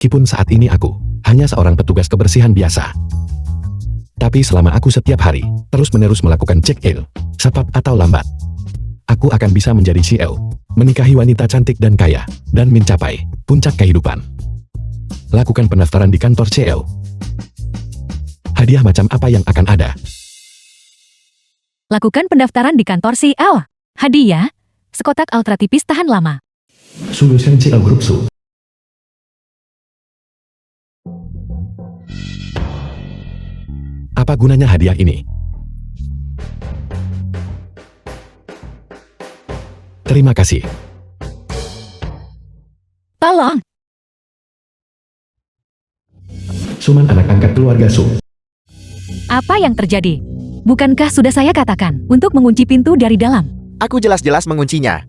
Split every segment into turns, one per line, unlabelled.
Meskipun saat ini aku hanya seorang petugas kebersihan biasa. Tapi selama aku setiap hari terus-menerus melakukan check-in, cepat atau lambat, aku akan bisa menjadi CEO, menikahi wanita cantik dan kaya, dan mencapai puncak kehidupan. Lakukan pendaftaran di kantor CEO. Hadiah macam apa yang akan ada?
Lakukan pendaftaran di kantor CEO. Hadiah, sekotak ultra tipis tahan lama.
Solution CEO Group Su. Apa gunanya hadiah ini? Terima kasih.
Tolong.
Suman anak angkat keluarga Su.
Apa yang terjadi? Bukankah sudah saya katakan untuk mengunci pintu dari dalam?
Aku jelas-jelas menguncinya.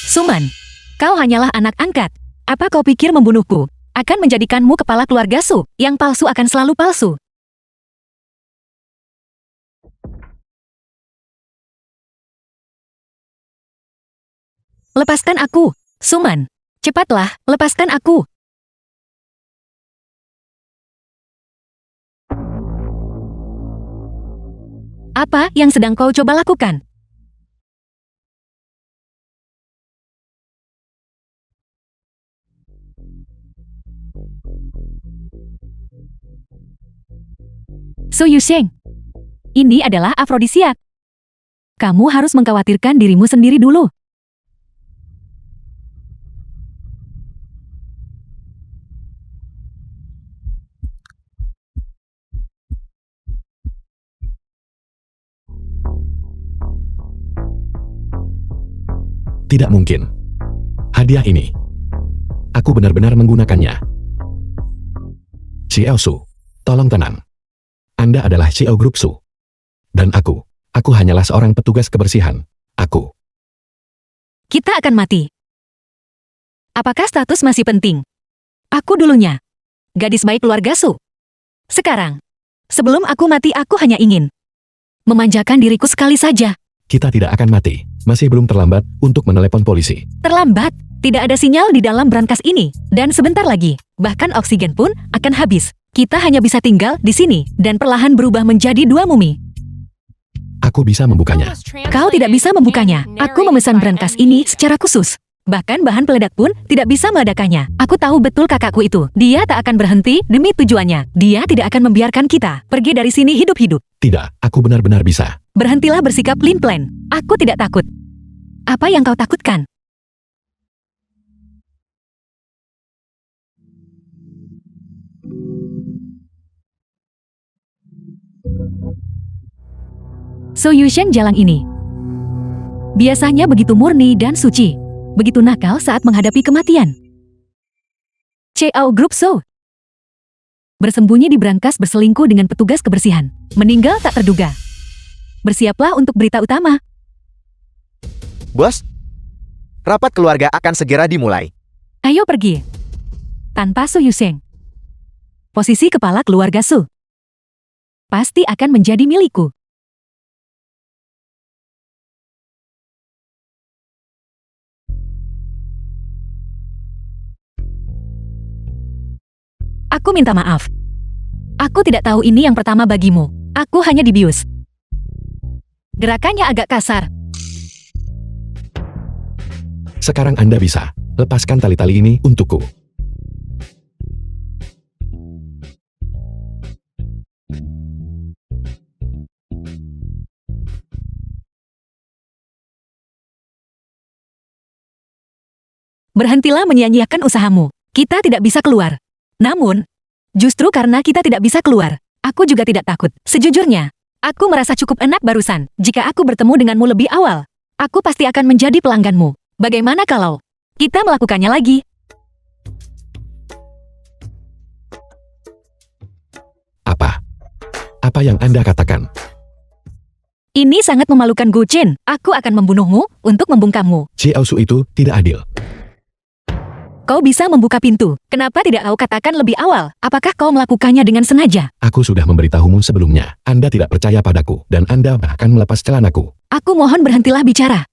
Suman, kau hanyalah anak angkat. Apa kau pikir membunuhku akan menjadikanmu kepala keluarga Su? Yang palsu akan selalu palsu. Lepaskan aku, Suman. Cepatlah, lepaskan aku. Apa yang sedang kau coba lakukan? Su Yusheng, ini adalah afrodisiak. Kamu harus mengkhawatirkan dirimu sendiri dulu.
Tidak mungkin. Hadiah ini, aku benar-benar menggunakannya. CEO Su, tolong tenang. Anda adalah CEO Group Su. Dan aku hanyalah seorang petugas kebersihan. Aku.
Kita akan mati. Apakah status masih penting? Aku dulunya gadis baik keluarga Su. Sekarang, sebelum aku mati, aku hanya ingin memanjakan diriku sekali saja.
Kita tidak akan mati. Masih belum terlambat untuk menelepon polisi.
Terlambat. Tidak ada sinyal di dalam brankas ini. Dan sebentar lagi, bahkan oksigen pun akan habis. Kita hanya bisa tinggal di sini dan perlahan berubah menjadi dua mumi.
Aku bisa membukanya.
Kau tidak bisa membukanya. Aku memesan brankas ini secara khusus. Bahkan bahan peledak pun tidak bisa meledakannya. Aku tahu betul kakakku itu. Dia tak akan berhenti demi tujuannya. Dia tidak akan membiarkan kita pergi dari sini hidup-hidup.
Tidak, aku benar-benar bisa.
Berhentilah bersikap Lin-Plan. Aku tidak takut. Apa yang kau takutkan? So Yusheng jalang ini biasanya begitu murni dan suci. Begitu nakal saat menghadapi kematian. CEO Group So bersembunyi di brankas berselingkuh dengan petugas kebersihan. Meninggal tak terduga. Bersiaplah untuk berita utama.
Bos, rapat keluarga akan segera dimulai.
Ayo pergi. Tanpa Su Yusheng, posisi kepala keluarga Su pasti akan menjadi milikku. Aku minta maaf. Aku tidak tahu ini yang pertama bagimu. Aku hanya dibius. Gerakannya agak kasar.
Sekarang Anda bisa lepaskan tali-tali ini untukku.
Berhentilah menyia-nyiakan usahamu. Kita tidak bisa keluar. Namun, justru karena kita tidak bisa keluar, aku juga tidak takut. Sejujurnya, aku merasa cukup enak barusan. Jika aku bertemu denganmu lebih awal, aku pasti akan menjadi pelangganmu. Bagaimana kalau kita melakukannya lagi?
Apa yang Anda katakan?
Ini sangat memalukan Gu Chen. Aku akan membunuhmu untuk membungkammu.
CEO Su itu tidak adil.
Kau bisa membuka pintu. Kenapa tidak kau katakan lebih awal? Apakah kau melakukannya dengan sengaja?
Aku sudah memberitahumu sebelumnya. Anda tidak percaya padaku, dan Anda bahkan melepas celanaku.
Aku mohon berhentilah bicara.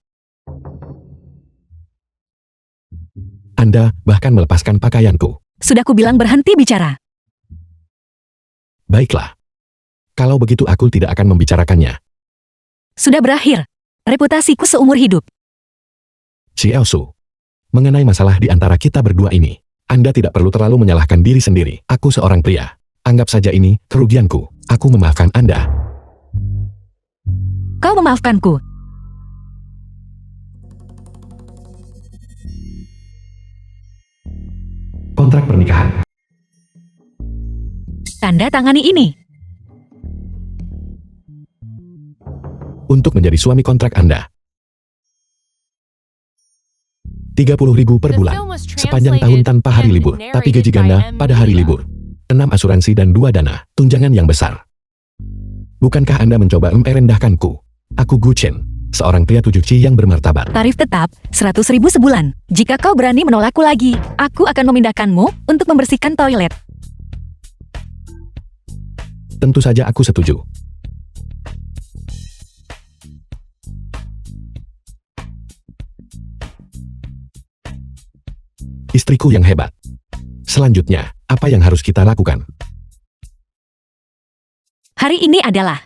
Anda bahkan melepaskan pakaianku.
Sudah kubilang berhenti bicara.
Baiklah. Kalau begitu aku tidak akan membicarakannya.
Sudah berakhir. Reputasiku seumur hidup.
Si Elsu. Mengenai masalah di antara kita berdua ini, Anda tidak perlu terlalu menyalahkan diri sendiri. Aku seorang pria. Anggap saja ini kerugianku. Aku memaafkan Anda.
Kau memaafkanku.
Kontrak pernikahan.
Tanda tangani ini.
Untuk menjadi suami kontrak Anda. 30.000 per bulan. Sepanjang tahun tanpa hari libur. Tapi gaji ganda pada hari libur. 6 asuransi dan 2 dana. Tunjangan yang besar. Bukankah Anda mencoba merendahkanku? Aku Gu Chen. Seorang pria 7C yang bermartabat.
Tarif tetap 100.000 sebulan. Jika kau berani menolakku lagi, aku akan memindahkanmu untuk membersihkan toilet.
Tentu saja aku setuju. Istriku yang hebat. Selanjutnya, apa yang harus kita lakukan?
Hari ini adalah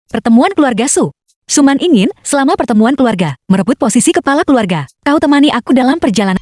pertemuan keluarga Su. Suman ingin, selama pertemuan keluarga, merebut posisi kepala keluarga. Kau temani aku dalam perjalanan.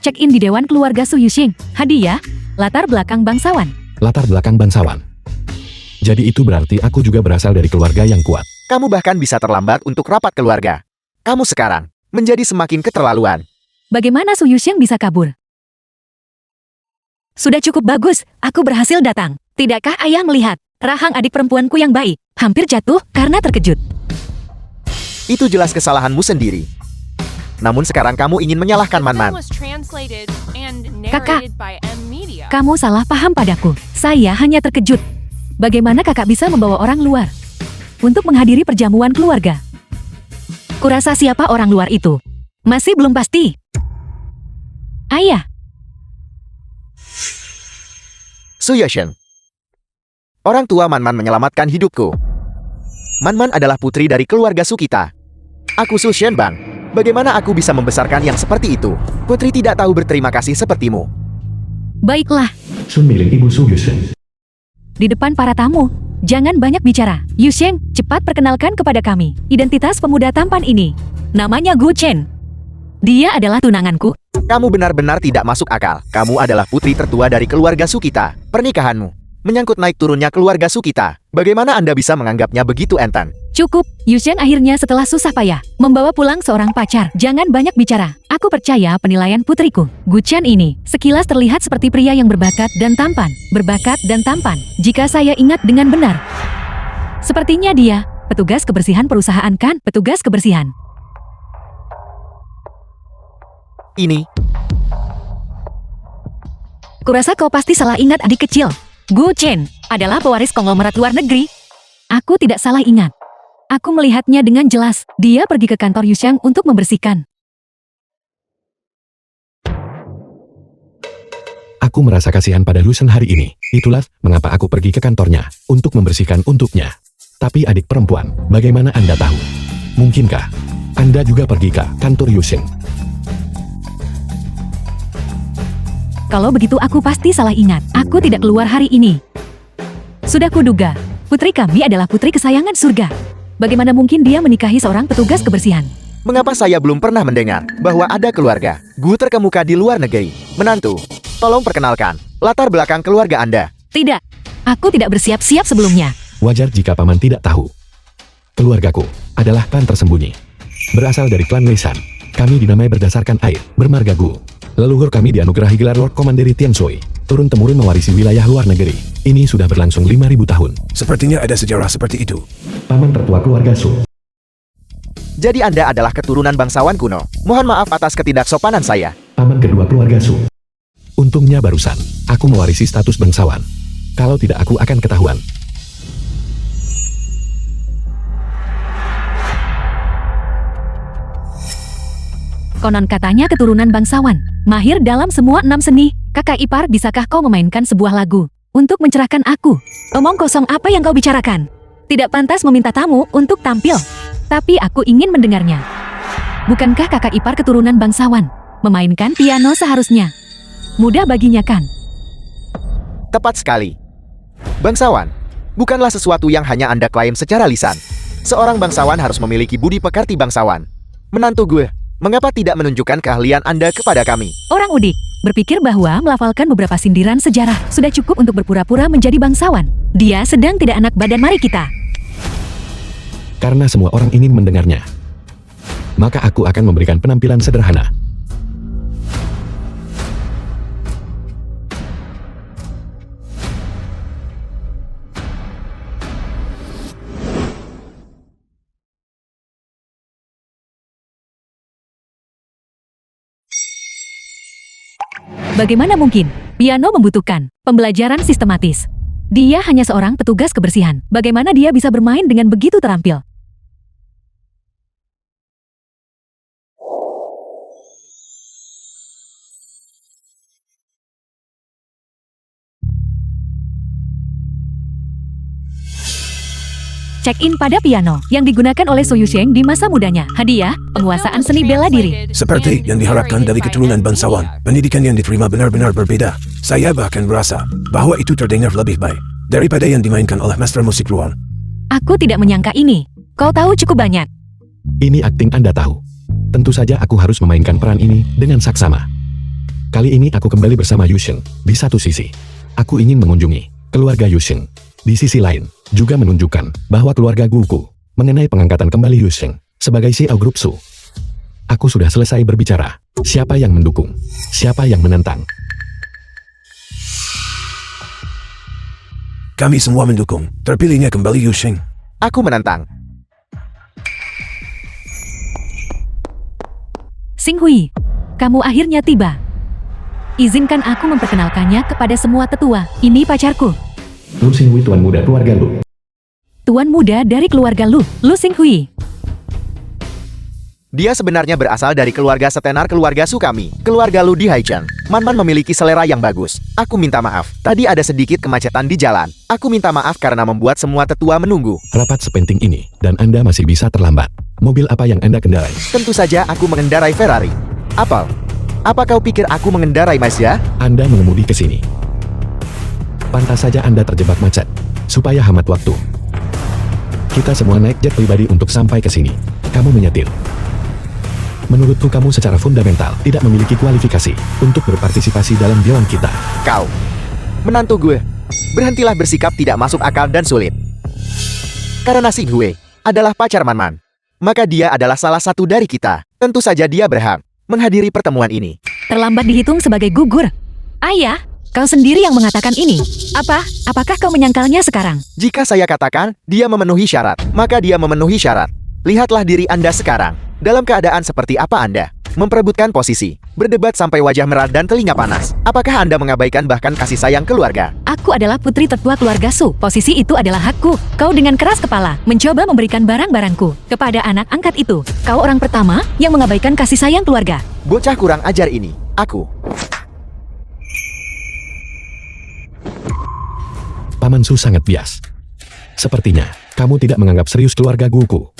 Check-in di Dewan Keluarga Su Yuxing. Hadiah, latar belakang bangsawan.
Latar belakang bangsawan. Jadi itu berarti aku juga berasal dari keluarga yang kuat.
Kamu bahkan bisa terlambat untuk rapat keluarga. Kamu sekarang menjadi semakin keterlaluan.
Bagaimana Su Yuxiang bisa kabur? Sudah cukup bagus, aku berhasil datang. Tidakkah ayah melihat? Rahang adik perempuanku yang baik, hampir jatuh karena terkejut.
Itu jelas kesalahanmu sendiri. Namun sekarang kamu ingin menyalahkan Man-Man.
Kakak, kamu salah paham padaku. Saya hanya terkejut. Bagaimana kakak bisa membawa orang luar untuk menghadiri perjamuan keluarga? Kurasa siapa orang luar itu? Masih belum pasti. Ayah,
Su Yuxiang. Orang tua Man-Man menyelamatkan hidupku. Man-Man adalah putri dari keluarga Su kita. Aku Su Shenbang. Bagaimana aku bisa membesarkan yang seperti itu? Putri tidak tahu berterima kasih sepertimu.
baiklah.
Sun milik Ibu Su Yusheng.
Di depan para tamu, jangan banyak bicara. Yusheng, cepat perkenalkan kepada kami identitas pemuda tampan ini. Namanya Gu Chen. Dia adalah tunanganku.
Kamu benar-benar tidak masuk akal. Kamu adalah putri tertua dari keluarga Su kita. Pernikahanmu menyangkut naik turunnya keluarga Su kita. Bagaimana Anda bisa menganggapnya begitu enteng?
Cukup, Yusheng akhirnya setelah susah payah membawa pulang seorang pacar. Jangan banyak bicara. Aku percaya penilaian putriku. Gu Chen ini sekilas terlihat seperti pria yang berbakat dan tampan. Berbakat dan tampan. Jika saya ingat dengan benar. Sepertinya dia petugas kebersihan perusahaan kan? Petugas kebersihan.
Ini
Kurasa kau pasti salah ingat adik kecil. Gu Chen adalah pewaris konglomerat luar negeri. Aku tidak salah ingat. Aku melihatnya dengan jelas. Dia pergi ke kantor Yusheng untuk membersihkan.
Aku merasa kasihan pada Lusen hari ini. Itulah mengapa aku pergi ke kantornya untuk membersihkan untuknya. Tapi adik perempuan, bagaimana Anda tahu? Mungkinkah Anda juga pergi ke kantor Yusheng?
Kalau begitu aku pasti salah ingat. Aku tidak keluar hari ini. Sudah kuduga, putri kami adalah putri kesayangan surga. Bagaimana mungkin dia menikahi seorang petugas kebersihan?
mengapa saya belum pernah mendengar bahwa ada keluarga Gu terkemuka di luar negeri. Menantu, tolong perkenalkan latar belakang keluarga Anda.
Tidak, aku tidak bersiap-siap sebelumnya.
Wajar jika paman tidak tahu. Keluargaku adalah klan tersembunyi. Berasal dari klan Leisan. Kami dinamai berdasarkan air, bermarga Gu. Leluhur kami dianugerahi gelar Lord Commander Tianshui. Turun-temurun mewarisi wilayah luar negeri. Ini sudah berlangsung 5.000 tahun.
Sepertinya ada sejarah seperti itu.
Paman tertua keluarga Su.
Jadi Anda adalah keturunan bangsawan kuno. Mohon maaf atas ketidaksopanan saya.
Paman kedua keluarga Su. Untungnya barusan, aku mewarisi status bangsawan. Kalau tidak aku akan ketahuan.
Konon katanya keturunan bangsawan, mahir dalam semua 6 seni. Kakak ipar, bisakah kau memainkan sebuah lagu untuk mencerahkan aku? Omong kosong apa yang kau bicarakan? Tidak pantas meminta tamu untuk tampil. Tapi aku ingin mendengarnya. Bukankah kakak ipar keturunan bangsawan? Memainkan piano seharusnya mudah baginya kan?
Tepat sekali. Bangsawan bukanlah sesuatu yang hanya Anda klaim secara lisan. Seorang bangsawan harus memiliki budi pekerti bangsawan. Menantu gue, mengapa tidak menunjukkan keahlian Anda kepada kami?
Orang udik berpikir bahwa melafalkan beberapa sindiran sejarah sudah cukup untuk berpura-pura menjadi bangsawan. Dia sedang tidak enak badan, mari kita.
Karena semua orang ingin mendengarnya, maka aku akan memberikan penampilan sederhana.
Bagaimana mungkin? Piano membutuhkan pembelajaran sistematis. Dia hanya seorang petugas kebersihan. Bagaimana dia bisa bermain dengan begitu terampil? Check-in pada piano yang digunakan oleh So Yusheng di masa mudanya. Hadiah, penguasaan seni bela diri.
Seperti yang diharapkan dari keturunan bangsawan, pendidikan yang diterima benar-benar berbeda. Saya bahkan merasa bahwa itu terdengar lebih baik daripada yang dimainkan oleh master musik luar.
Aku tidak menyangka ini. Kau tahu cukup banyak.
Ini akting Anda tahu. Tentu saja aku harus memainkan peran ini dengan saksama. Kali ini aku kembali bersama Yusheng. Di satu sisi, aku ingin mengunjungi keluarga Yusheng. Di sisi lain, juga menunjukkan bahwa keluarga Guku mengenai pengangkatan kembali Yusheng sebagai CEO Grup Su. Aku sudah selesai berbicara. Siapa yang mendukung? Siapa yang menentang?
Kami semua mendukung terpilihnya kembali Yusheng.
Aku menantang.
Xing Hui, kamu akhirnya tiba. Izinkan aku memperkenalkannya kepada semua tetua. Ini pacarku.
Lu Xing Hui, tuan muda keluarga Lu.
Tuan muda dari keluarga Lu Xing Hui.
Dia sebenarnya berasal dari keluarga setenar keluarga Su kami. Keluarga Lu di Haichan. Man-man memiliki selera yang bagus. Aku minta maaf. Tadi ada sedikit kemacetan di jalan. Aku minta maaf karena membuat semua tetua menunggu.
Rapat sepenting ini, dan Anda masih bisa terlambat. Mobil apa yang Anda kendarai?
Tentu saja aku mengendarai Ferrari. Apel, apa kau pikir aku mengendarai Mazda?
Anda mengemudi ke sini. Pantas saja Anda terjebak macet. Supaya hemat waktu, kita semua naik jet pribadi untuk sampai ke sini. Kamu menyetir. Menurutku kamu secara fundamental tidak memiliki kualifikasi untuk berpartisipasi dalam dewan kita.
Kau, menantu gue, berhentilah bersikap tidak masuk akal dan sulit. Karena Xing Hui adalah pacar Man-man, maka dia adalah salah satu dari kita. Tentu saja dia berhak menghadiri pertemuan ini.
Terlambat dihitung sebagai gugur. Ayah, kau sendiri yang mengatakan ini. Apakah kau menyangkalnya sekarang?
Jika saya katakan dia memenuhi syarat, maka dia memenuhi syarat. Lihatlah diri Anda sekarang. Dalam keadaan seperti apa Anda? Memperebutkan posisi, berdebat sampai wajah merah dan telinga panas. Apakah Anda mengabaikan bahkan kasih sayang keluarga?
Aku adalah putri tertua keluarga Su. Posisi itu adalah hakku. Kau dengan keras kepala mencoba memberikan barang-barangku kepada anak angkat itu. Kau orang pertama yang mengabaikan kasih sayang keluarga.
Bocah kurang ajar ini. Aku.
Paman Su sangat bias. Sepertinya, kamu tidak menganggap serius keluarga Guku.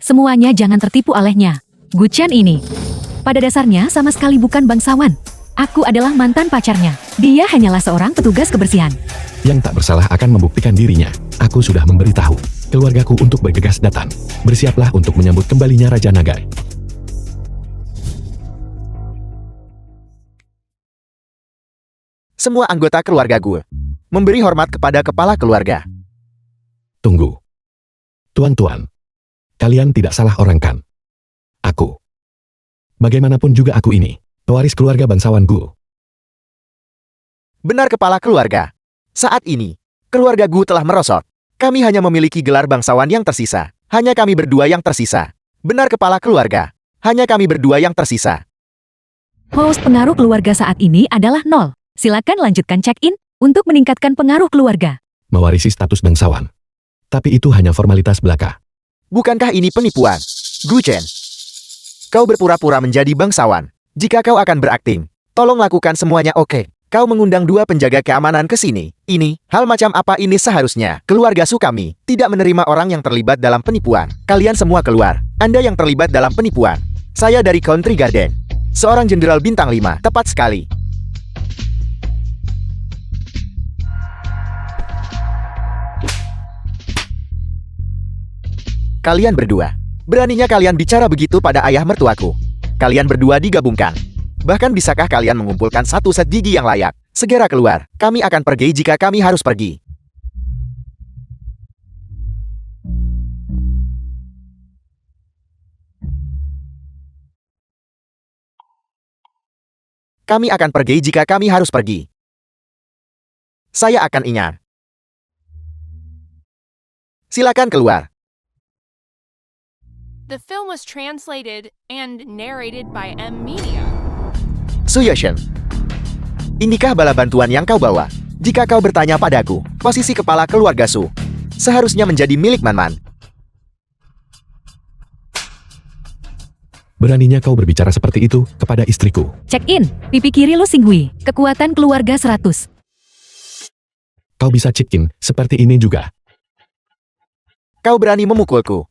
Semuanya jangan tertipu olehnya. Guchan ini, pada dasarnya sama sekali bukan bangsawan. Aku adalah mantan pacarnya. Dia hanyalah seorang petugas kebersihan.
Yang tak bersalah akan membuktikan dirinya. Aku sudah memberitahu keluargaku untuk bergegas datang. Bersiaplah untuk menyambut kembalinya Raja Nagai.
Semua anggota keluarga gue memberi hormat kepada kepala keluarga.
Tunggu. Tuan-tuan, kalian tidak salah orang kan? Aku. Bagaimanapun juga aku ini, pewaris keluarga bangsawan Gu.
Benar kepala keluarga. Saat ini, keluarga Gu telah merosot. Kami hanya memiliki gelar bangsawan yang tersisa. Hanya kami berdua yang tersisa. Benar kepala keluarga. Hanya kami berdua yang tersisa.
Host pengaruh keluarga saat ini adalah 0. Silakan lanjutkan check-in untuk meningkatkan pengaruh keluarga.
Mewarisi status bangsawan. Tapi itu hanya formalitas belaka.
Bukankah ini penipuan? Gu Chen, kau berpura-pura menjadi bangsawan. Jika kau akan berakting, tolong lakukan semuanya oke. Kau mengundang 2 penjaga keamanan ke sini. Ini, hal macam apa ini seharusnya? Keluarga Su kami tidak menerima orang yang terlibat dalam penipuan. Kalian semua keluar. Anda yang terlibat dalam penipuan. Saya dari Country Garden. Seorang jenderal bintang 5, tepat sekali. Kalian berdua. Beraninya kalian bicara begitu pada ayah mertuaku. Kalian berdua digabungkan. Bahkan bisakah kalian mengumpulkan 1 set gigi yang layak? Segera keluar. Kami akan pergi jika kami harus pergi. Kami akan pergi jika kami harus pergi. Saya akan ingat. Silakan keluar.
The film was translated and narrated by M Media.
Su Yushen, inikah bala bantuan yang kau bawa? Jika kau bertanya padaku, posisi kepala keluarga Su seharusnya menjadi milik Man-Man.
Beraninya kau berbicara seperti itu kepada istriku.
Check in, pipi kiri Lu Xinghui. Kekuatan keluarga 100.
Kau bisa check-in seperti ini juga.
Kau berani memukulku.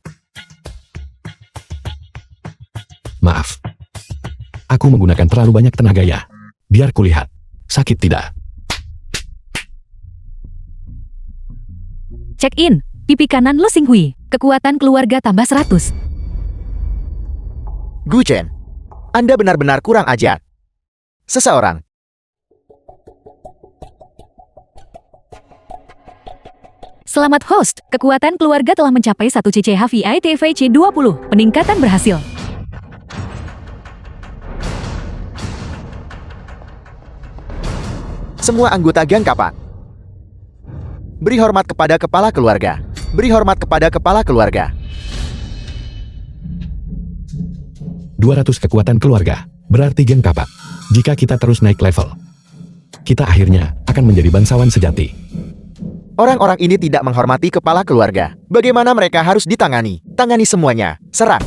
Maaf. Aku menggunakan terlalu banyak tenaga ya. Biar kulihat. Sakit tidak?
Check in, pipi kanan Lu Xinghui. Kekuatan keluarga tambah 100.
Gu Chen, Anda benar-benar kurang ajar. Seseorang.
Selamat host, kekuatan keluarga telah mencapai 1 CCH VITVC 20. Peningkatan berhasil.
Semua anggota geng kapak. Beri hormat kepada kepala keluarga. Beri hormat kepada kepala keluarga.
200 kekuatan keluarga. Berarti geng kapak. Jika kita terus naik level, kita akhirnya akan menjadi bangsawan sejati.
Orang-orang ini tidak menghormati kepala keluarga. Bagaimana mereka harus ditangani? Tangani semuanya. Serang.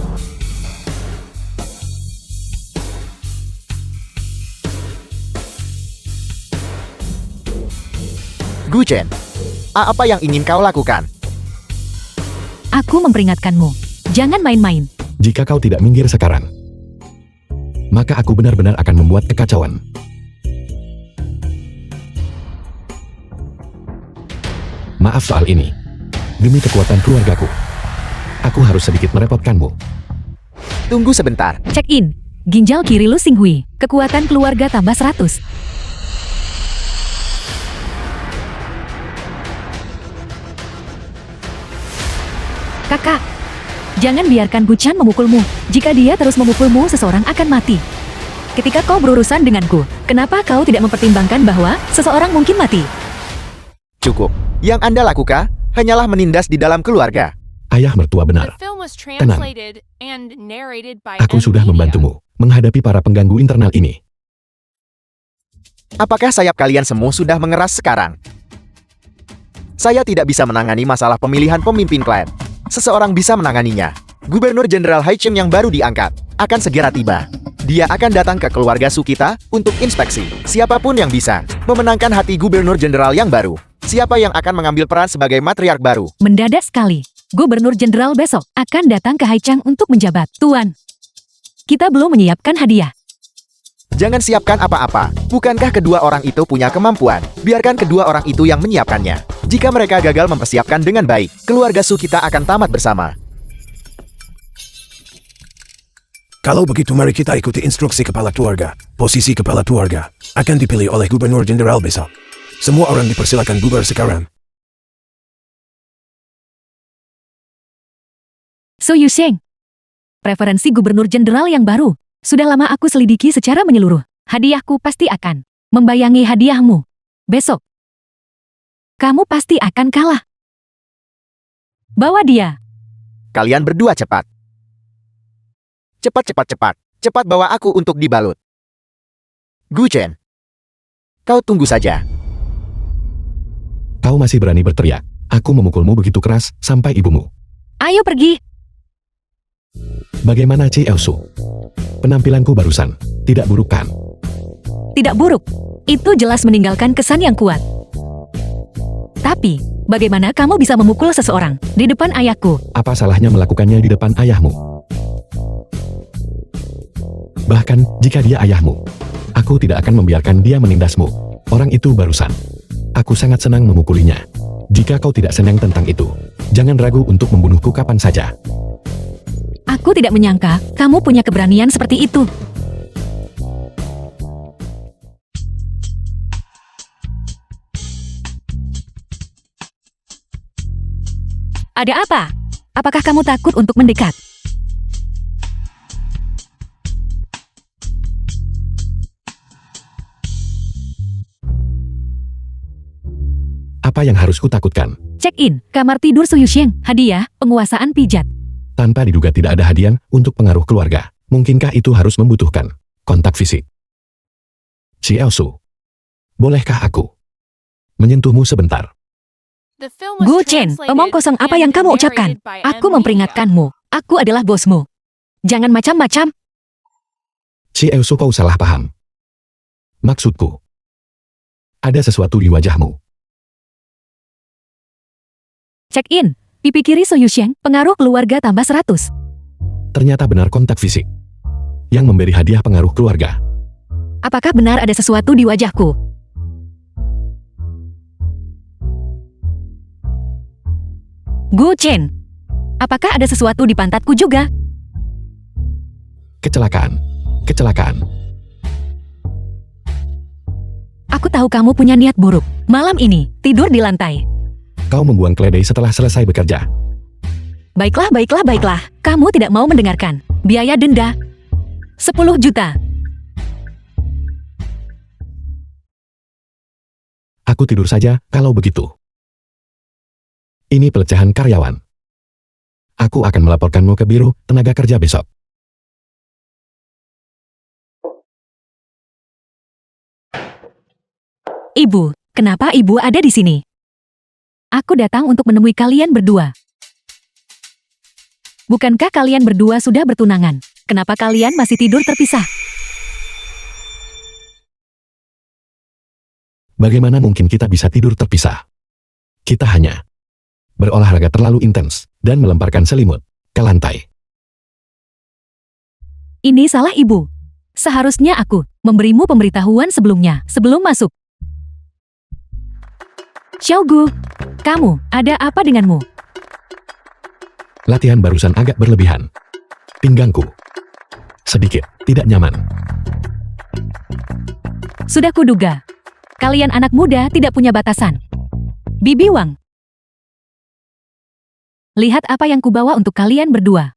Gu Chen, apa yang ingin kau lakukan?
Aku memperingatkanmu. Jangan main-main.
Jika kau tidak minggir sekarang, maka aku benar-benar akan membuat kekacauan. Maaf soal ini. Demi kekuatan keluargaku, aku harus sedikit merepotkanmu.
Tunggu sebentar.
Check in, ginjal kiri Lu Xinghui. Kekuatan keluarga tambah 100. Kakak, jangan biarkan Gu Chen memukulmu. Jika dia terus memukulmu, seseorang akan mati. Ketika kau berurusan denganku, kenapa kau tidak mempertimbangkan bahwa seseorang mungkin mati?
Cukup. Yang Anda lakukan hanyalah menindas di dalam keluarga.
Ayah mertua
The
benar.
film was translated and narrated by
Aku
M
sudah
Media.
membantumu menghadapi para pengganggu internal ini.
Apakah sayap kalian semua sudah mengeras sekarang? Saya tidak bisa menangani masalah pemilihan pemimpin klan. Seseorang bisa menanganinya. Gubernur Jenderal Hai Chim yang baru diangkat akan segera tiba. Dia akan datang ke keluarga Su kita untuk inspeksi. Siapapun yang bisa memenangkan hati Gubernur Jenderal yang baru. Siapa yang akan mengambil peran sebagai matriark baru?
Mendadak sekali. Gubernur Jenderal besok akan datang ke Haichang untuk menjabat. Tuan, kita belum menyiapkan hadiah.
Jangan siapkan apa-apa. Bukankah kedua orang itu punya kemampuan? Biarkan kedua orang itu yang menyiapkannya. Jika mereka gagal mempersiapkan dengan baik, keluarga Su kita akan tamat bersama.
Kalau begitu mari kita ikuti instruksi kepala keluarga. Posisi kepala keluarga akan dipilih oleh Gubernur Jenderal besok. Semua orang dipersilakan bubar sekarang.
Su Yusheng, preferensi Gubernur Jenderal yang baru. Sudah lama aku selidiki secara menyeluruh. Hadiahku pasti akan membayangi hadiahmu. Besok, kamu pasti akan kalah. Bawa dia.
Kalian berdua cepat. Cepat, cepat, cepat. Cepat bawa aku untuk dibalut. Gu Chen, kau tunggu saja.
Kau masih berani berteriak. Aku memukulmu begitu keras sampai ibumu.
Ayo pergi.
Bagaimana Ci Elsu? Penampilanku barusan, tidak buruk kan?
Tidak buruk. Itu jelas meninggalkan kesan yang kuat. Tapi, bagaimana kamu bisa memukul seseorang di depan ayahku?
Apa salahnya melakukannya di depan ayahmu? Bahkan, jika dia ayahmu, aku tidak akan membiarkan dia menindasmu. Orang itu barusan. Aku sangat senang memukulinya. Jika kau tidak senang tentang itu, jangan ragu untuk membunuhku kapan saja.
Aku tidak menyangka kamu punya keberanian seperti itu. Ada apa? Apakah kamu takut untuk mendekat?
Apa yang harus kutakutkan?
Check-in, kamar tidur Su Yuxiang, hadiah, penguasaan pijat.
Tanpa diduga tidak ada hadiah untuk pengaruh keluarga. Mungkinkah itu harus membutuhkan kontak fisik? Ci Elsu, bolehkah aku menyentuhmu sebentar?
The film was
Gu Chen,
translated
omong kosong apa
and
yang kamu ucapkan?
narrated by
Aku
M.
memperingatkanmu. Aku adalah bosmu. Jangan macam-macam.
Ci Elsu, kau salah paham. Maksudku, ada sesuatu di wajahmu.
Check-in, pipi kiri Su Yuxiang, pengaruh keluarga tambah 100.
Ternyata benar kontak fisik yang memberi hadiah pengaruh keluarga.
Apakah benar ada sesuatu di wajahku? Gu Chen, apakah ada sesuatu di pantatku juga?
Kecelakaan. Kecelakaan.
Aku tahu kamu punya niat buruk. Malam ini, tidur di lantai.
Kau membuang keledai setelah selesai bekerja.
Baiklah, baiklah, baiklah. Kamu tidak mau mendengarkan. Biaya denda 10 juta.
Aku tidur saja kalau begitu. Ini pelecehan karyawan. Aku akan melaporkanmu ke Biro Tenaga Kerja besok.
Ibu, kenapa ibu ada di sini? Aku datang untuk menemui kalian berdua. Bukankah kalian berdua sudah bertunangan? Kenapa kalian masih tidur terpisah?
Bagaimana mungkin kita bisa tidur terpisah? Kita hanya berolahraga terlalu intens dan melemparkan selimut ke lantai.
Ini salah ibu. Seharusnya aku memberimu pemberitahuan sebelumnya, sebelum masuk. Xiaogu, kamu, ada apa denganmu?
Latihan barusan agak berlebihan. Pinggangku sedikit tidak nyaman.
Sudah kuduga. Kalian anak muda tidak punya batasan. Bibi Wang. Lihat apa yang kubawa untuk kalian berdua.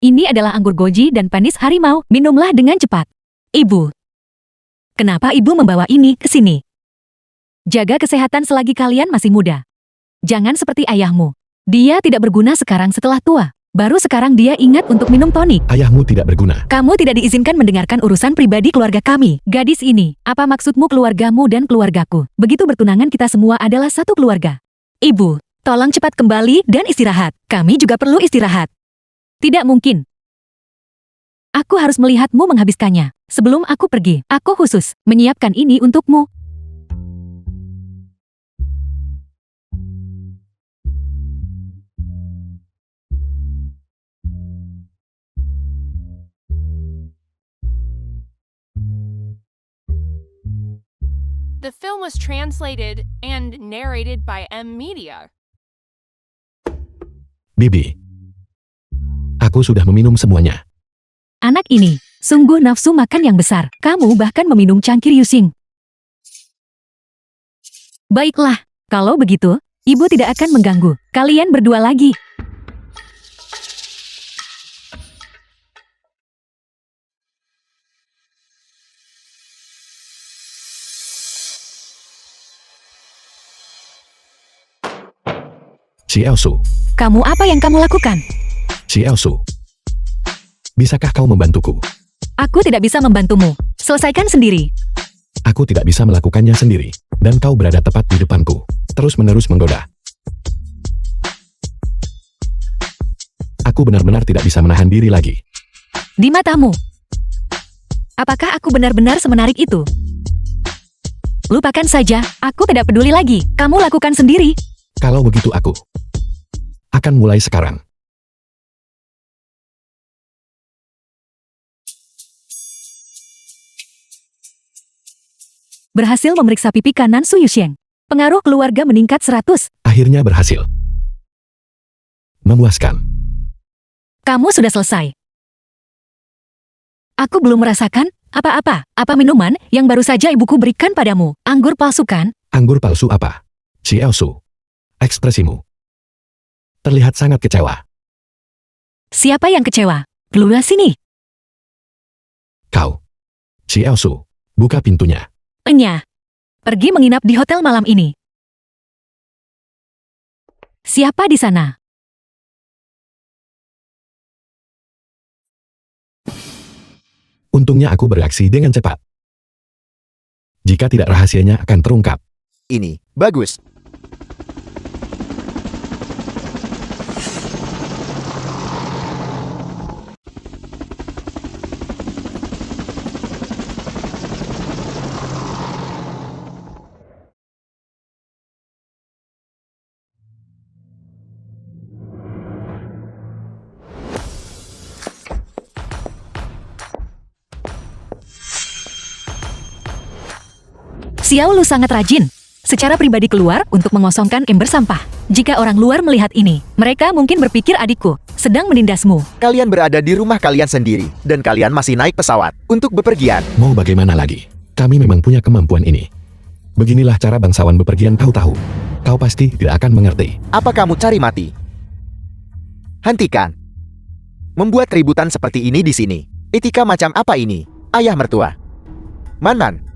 Ini adalah anggur goji dan panis harimau. Minumlah dengan cepat. Ibu. Kenapa ibu membawa ini ke sini? Jaga kesehatan selagi kalian masih muda. Jangan seperti ayahmu. Dia tidak berguna sekarang setelah tua. Baru sekarang dia ingat untuk minum tonik.
Ayahmu tidak berguna.
Kamu tidak diizinkan mendengarkan urusan pribadi keluarga kami. Gadis ini, apa maksudmu keluargamu dan keluargaku? Begitu bertunangan kita semua adalah satu keluarga. Ibu, tolong cepat kembali dan istirahat. Kami juga perlu istirahat. Tidak mungkin. Aku harus melihatmu menghabiskannya. Sebelum aku pergi, aku khusus menyiapkan ini untukmu.
The film was translated and narrated by M. Media.
Bibi, aku sudah meminum semuanya.
Anak ini, sungguh nafsu makan yang besar. Kamu bahkan meminum cangkir Yusing. Baiklah, kalau begitu, ibu tidak akan mengganggu. Kalian berdua lagi.
Si Elsu,
Kamu apa yang kamu lakukan?
si Elsu. Bisakah kau membantuku?
Aku tidak bisa membantumu. Selesaikan sendiri.
Aku tidak bisa melakukannya sendiri, dan kau berada tepat di depanku, terus-menerus menggoda. Aku Aku benar-benar tidak bisa menahan diri lagi.
Di matamu, apakah aku benar-benar semenarik itu? Lupakan saja, aku tidak peduli lagi. Kamu lakukan sendiri.
Kalau begitu aku akan mulai sekarang.
Berhasil memeriksa pipi kanan Su Yusheng. Pengaruh keluarga meningkat 100.
Akhirnya berhasil. Memuaskan.
Kamu sudah selesai. Aku belum merasakan apa-apa. Apa minuman yang baru saja ibuku berikan padamu? Anggur palsu kan?
Anggur palsu apa? Si Elsu. Ekspresimu terlihat sangat kecewa.
Siapa yang kecewa? Keluar sini.
Kau. Si Elsu. Buka pintunya.
Enya. Pergi menginap di hotel malam ini. Siapa di sana?
Untungnya aku bereaksi dengan cepat. Jika tidak, rahasianya akan terungkap.
Ini bagus.
Xiao Lu sangat rajin. Secara pribadi keluar untuk mengosongkan ember sampah. Jika orang luar melihat ini, mereka mungkin berpikir adikku sedang menindasmu.
Kalian berada di rumah kalian sendiri, dan kalian masih naik pesawat untuk bepergian.
Mau bagaimana lagi? Kami memang punya kemampuan ini. Beginilah cara bangsawan bepergian, kau tahu. Kau pasti tidak akan mengerti.
Apa kamu cari mati? Hentikan. Membuat keributan seperti ini di sini. Etika macam apa ini, ayah mertua? Man.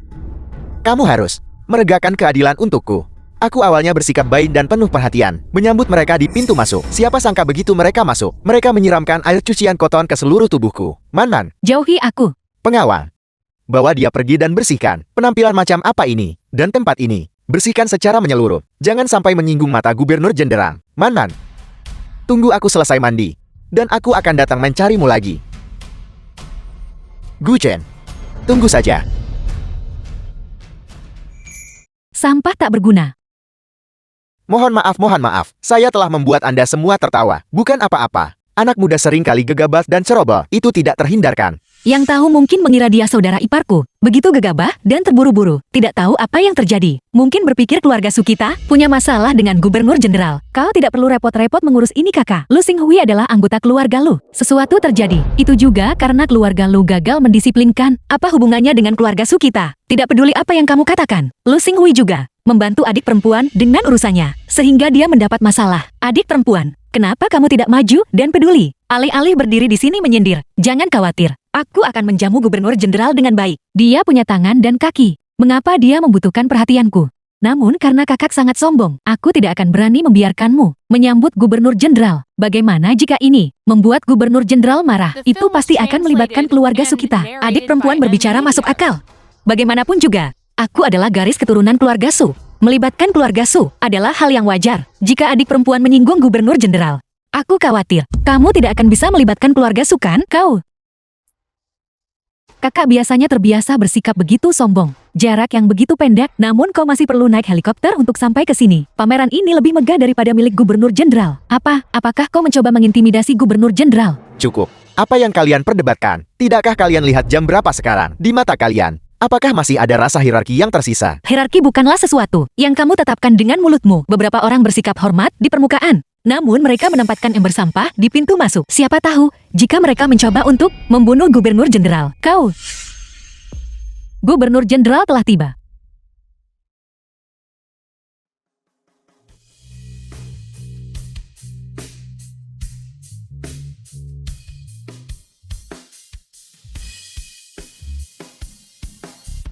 Kamu harus meregakkan keadilan untukku. Aku awalnya bersikap baik dan penuh perhatian, menyambut mereka di pintu masuk. Siapa sangka begitu mereka masuk, mereka menyiramkan air cucian koton ke seluruh tubuhku. Man.
Jauhi aku.
Pengawal. Bawa dia pergi dan bersihkan. Penampilan macam apa ini? Dan tempat ini. Bersihkan secara menyeluruh. Jangan sampai menyinggung mata Gubernur Jenderang. Man. Tunggu aku selesai mandi. Dan aku akan datang mencarimu lagi. Gu Chen. Tunggu saja.
Sampah tak berguna.
Mohon maaf. Saya telah membuat Anda semua tertawa. Bukan apa-apa. Anak muda sering kali gegabah dan ceroboh. Itu tidak terhindarkan.
Yang tahu mungkin mengira dia saudara iparku. Begitu gegabah dan terburu-buru. Tidak tahu apa yang terjadi. Mungkin berpikir keluarga Sukita punya masalah dengan Gubernur Jenderal. Kau tidak perlu repot-repot mengurus ini, kakak. Lu Xinghui adalah anggota keluarga lu. Sesuatu terjadi. Itu juga karena keluarga lu gagal mendisiplinkan. Apa hubungannya dengan keluarga Sukita? Tidak peduli apa yang kamu katakan. Lu Xinghui juga membantu adik perempuan dengan urusannya. Sehingga dia mendapat masalah. Adik perempuan. Kenapa kamu tidak maju dan peduli? Alih-alih berdiri di sini menyindir. Jangan khawatir. Aku akan menjamu Gubernur Jenderal dengan baik. Dia punya tangan dan kaki. Mengapa dia membutuhkan perhatianku? Namun karena kakak sangat sombong, aku tidak akan berani membiarkanmu menyambut Gubernur Jenderal. Bagaimana jika ini membuat Gubernur Jenderal marah? Itu pasti akan melibatkan keluarga Sukita. Adik perempuan berbicara masuk akal. Bagaimanapun juga, aku adalah garis keturunan keluarga Su. Melibatkan keluarga Su adalah hal yang wajar. Jika adik perempuan menyinggung Gubernur Jenderal, aku khawatir kamu tidak akan bisa melibatkan keluarga Su kan? Kau kakak biasanya terbiasa bersikap begitu sombong. Jarak yang begitu pendek, namun kau masih perlu naik helikopter untuk sampai ke sini. Pameran ini lebih megah daripada milik Gubernur Jenderal. Apakah kau mencoba mengintimidasi Gubernur Jenderal?
Cukup. Apa yang kalian perdebatkan? Tidakkah kalian lihat jam berapa sekarang? Di mata kalian, apakah masih ada rasa hierarki yang tersisa?
Hierarki bukanlah sesuatu yang kamu tetapkan dengan mulutmu. Beberapa orang bersikap hormat di permukaan. Namun mereka menempatkan ember sampah di pintu masuk. Siapa tahu jika mereka mencoba untuk membunuh Gubernur Jenderal. Gubernur Jenderal telah tiba.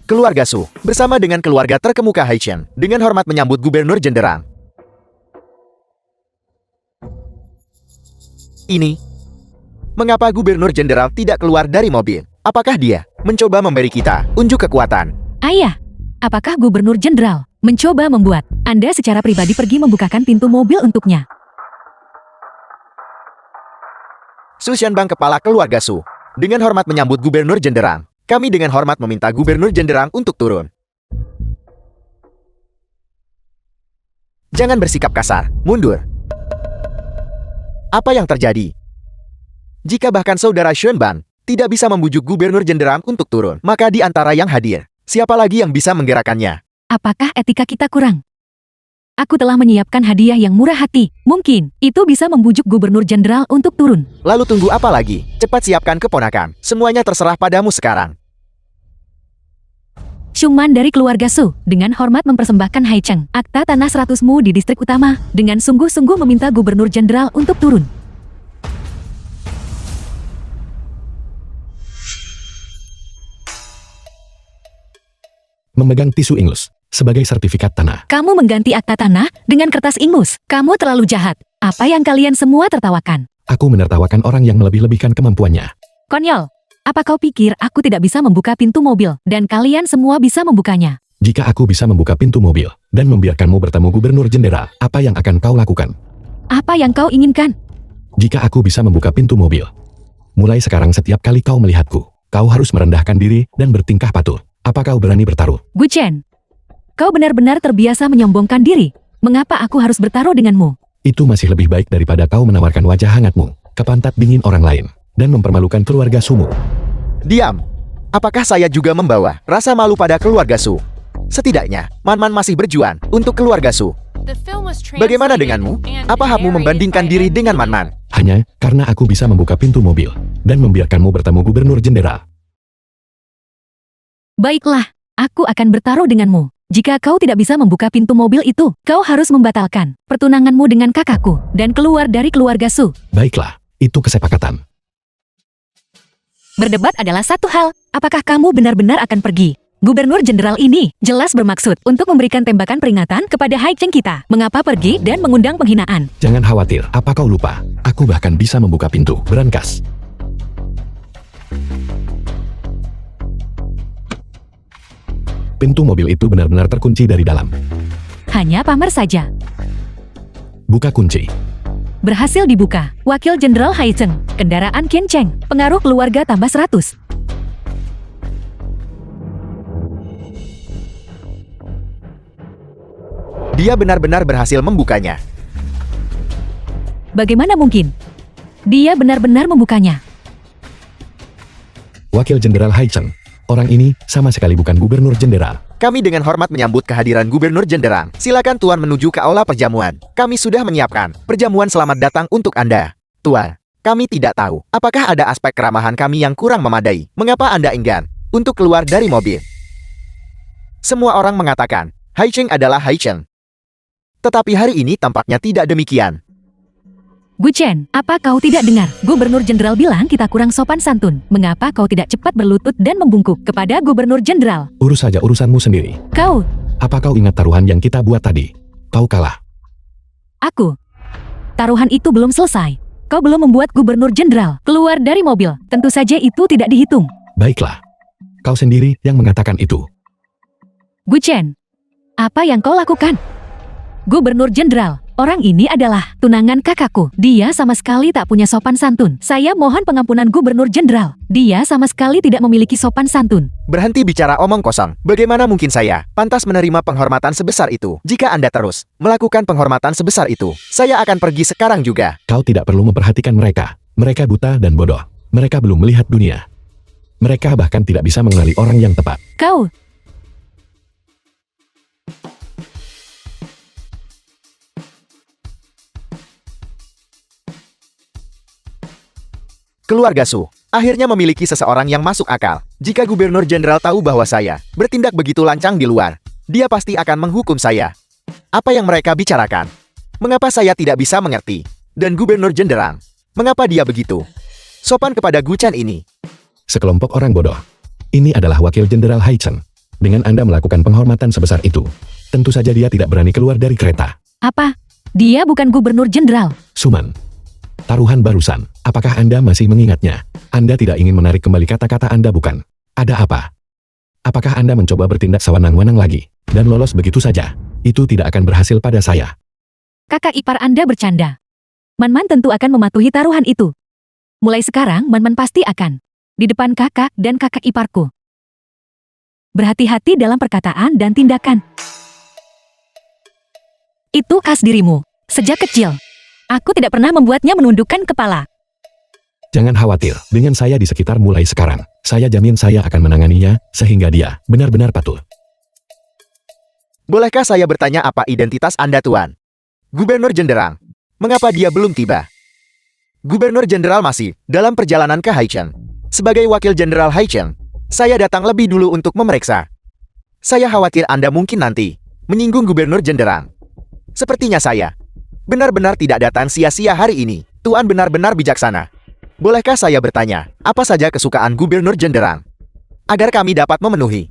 Keluarga Su, bersama dengan keluarga terkemuka Haitian, dengan hormat menyambut Gubernur Jenderal. Ini. Mengapa Gubernur Jenderal tidak keluar dari mobil? Apakah dia mencoba memberi kita unjuk kekuatan?
Ayah, apakah Gubernur Jenderal mencoba membuat Anda secara pribadi pergi membukakan pintu mobil untuknya?
Su Shenbang, kepala keluarga Su. Dengan hormat menyambut Gubernur Jenderang. Kami dengan hormat meminta Gubernur Jenderang untuk turun. Jangan bersikap kasar, mundur. Apa yang terjadi? Jika bahkan saudara Shenbang tidak bisa membujuk Gubernur Jenderang untuk turun, maka di antara yang hadir, siapa lagi yang bisa menggerakkannya?
Apakah etika kita kurang? Aku telah menyiapkan hadiah yang murah hati. Mungkin itu bisa membujuk Gubernur Jenderal untuk turun.
Lalu tunggu apa lagi? Cepat siapkan keponakan. Semuanya terserah padamu sekarang.
Shuman dari keluarga Su dengan hormat mempersembahkan Haicheng, akta tanah 100-mu di distrik utama, dengan sungguh-sungguh meminta Gubernur Jenderal untuk turun.
Memegang tisu ingus sebagai sertifikat tanah.
Kamu mengganti akta tanah dengan kertas ingus. Kamu terlalu jahat. Apa yang kalian semua tertawakan?
Aku menertawakan orang yang melebih-lebihkan kemampuannya.
Konyol. Apa kau pikir aku tidak bisa membuka pintu mobil dan kalian semua bisa membukanya?
Jika aku bisa membuka pintu mobil dan membiarkanmu bertemu Gubernur Jenderal, apa yang akan kau lakukan?
Apa yang kau inginkan?
Jika aku bisa membuka pintu mobil, mulai sekarang setiap kali kau melihatku, kau harus merendahkan diri dan bertingkah patuh. Apa kau berani bertaruh?
Gu Chen, kau benar-benar terbiasa menyombongkan diri. Mengapa aku harus bertaruh denganmu?
Itu masih lebih baik daripada kau menawarkan wajah hangatmu ke pantat dingin orang lain dan mempermalukan keluarga Sumu.
Diam. Apakah saya juga membawa rasa malu pada keluarga Su? Setidaknya, Man-Man masih berjuang untuk keluarga Su.
The film was
Bagaimana
translated
denganmu?
and
Apa hakmu
narrated
membandingkan
by
diri
M.
dengan
Media.
Man-Man?
Hanya karena aku bisa membuka pintu mobil dan membiarkanmu bertemu Gubernur Jenderal.
Baiklah, aku akan bertaruh denganmu. Jika kau tidak bisa membuka pintu mobil itu, kau harus membatalkan pertunanganmu dengan kakakku dan keluar dari keluarga Su.
Baiklah, itu kesepakatan.
Berdebat adalah satu hal, apakah kamu benar-benar akan pergi? Gubernur Jenderal ini jelas bermaksud untuk memberikan tembakan peringatan kepada Haicheng kita. Mengapa pergi dan mengundang penghinaan?
Jangan khawatir, apa kau lupa? Aku bahkan bisa membuka pintu berangkas. Pintu mobil itu benar-benar terkunci dari dalam.
Hanya pamer saja.
Buka kunci.
Berhasil dibuka. Wakil Jenderal Haicheng, kendaraan Qian Cheng, pengaruh keluarga tambah 100.
Dia benar-benar berhasil membukanya.
Bagaimana mungkin? Dia benar-benar membukanya.
Wakil Jenderal Haicheng. Orang ini sama sekali bukan Gubernur Jenderal.
Kami dengan hormat menyambut kehadiran Gubernur Jenderang. Silakan Tuan menuju ke aula perjamuan. Kami sudah menyiapkan perjamuan selamat datang untuk Anda. Tuan, kami tidak tahu apakah ada aspek keramahan kami yang kurang memadai. Mengapa Anda enggan untuk keluar dari mobil? Semua orang mengatakan Haicheng adalah Haicheng. Tetapi hari ini tampaknya tidak demikian.
Gu Chen, apa kau tidak dengar? Gubernur Jenderal bilang kita kurang sopan santun. Mengapa kau tidak cepat berlutut dan membungkuk kepada Gubernur Jenderal?
Urus saja urusanmu sendiri.
Kau,
Apa kau ingat taruhan yang kita buat tadi? Kau kalah.
aku. Taruhan itu belum selesai. Kau belum membuat Gubernur Jenderal keluar dari mobil. Tentu saja itu tidak dihitung.
Baiklah. Kau sendiri yang mengatakan itu.
Gu Chen, apa yang kau lakukan? Gubernur Jenderal, orang ini adalah tunangan kakakku. Dia sama sekali tak punya sopan santun. Saya mohon pengampunan Gubernur Jenderal. Dia sama sekali tidak memiliki sopan santun.
Berhenti bicara omong kosong. Bagaimana mungkin saya pantas menerima penghormatan sebesar itu? Jika Anda terus melakukan penghormatan sebesar itu, saya akan pergi sekarang juga.
Kau tidak perlu memperhatikan mereka. Mereka buta dan bodoh. Mereka belum melihat dunia. Mereka bahkan tidak bisa mengenali orang yang tepat.
Kau,
Keluarga Su akhirnya memiliki seseorang yang masuk akal. Jika Gubernur Jenderal tahu bahwa saya bertindak begitu lancang di luar, dia pasti akan menghukum saya. Apa yang mereka bicarakan? Mengapa saya tidak bisa mengerti? Dan Gubernur Jenderal, mengapa dia begitu sopan kepada Gu Chen ini?
Sekelompok orang bodoh. Ini adalah Wakil Jenderal Haicheng. Dengan Anda melakukan penghormatan sebesar itu, tentu saja dia tidak berani keluar dari kereta.
apa? Dia bukan Gubernur Jenderal.
Suman. Taruhan barusan. Apakah Anda masih mengingatnya? Anda tidak ingin menarik kembali kata-kata Anda, bukan? Ada apa? Apakah Anda mencoba bertindak sewenang-wenang lagi dan lolos begitu saja? Itu tidak akan berhasil pada saya.
Kakak ipar Anda bercanda. Man-Man tentu akan mematuhi taruhan itu. Mulai sekarang Man-Man pasti akan di depan kakak dan kakak iparku. Berhati-hati dalam perkataan dan tindakan. Itu khas dirimu. Sejak kecil, aku tidak pernah membuatnya menundukkan kepala.
Jangan khawatir, dengan saya di sekitar mulai sekarang. Saya jamin saya akan menanganinya, sehingga dia benar-benar patuh.
Bolehkah saya bertanya apa identitas Anda, Tuan? Gubernur Jenderang. Mengapa dia belum tiba? Gubernur Jenderal masih dalam perjalanan ke Haicheng. Sebagai wakil Jenderal Haicheng, saya datang lebih dulu untuk memeriksa. Saya khawatir Anda mungkin nanti menyinggung Gubernur Jenderang. Sepertinya saya benar-benar tidak datang sia-sia hari ini. Tuan benar-benar bijaksana. Bolehkah saya bertanya, apa saja kesukaan Gubernur Jenderang? Agar kami dapat memenuhi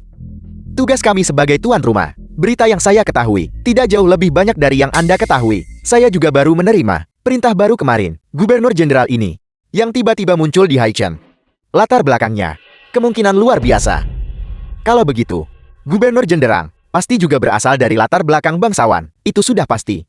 tugas kami sebagai tuan rumah. Berita yang saya ketahui tidak jauh lebih banyak dari yang Anda ketahui. Saya juga baru menerima perintah baru kemarin. Gubernur Jenderal ini yang tiba-tiba muncul di Haicheng. Latar belakangnya kemungkinan luar biasa. Kalau begitu, Gubernur Jenderang pasti juga berasal dari latar belakang bangsawan. Itu sudah pasti.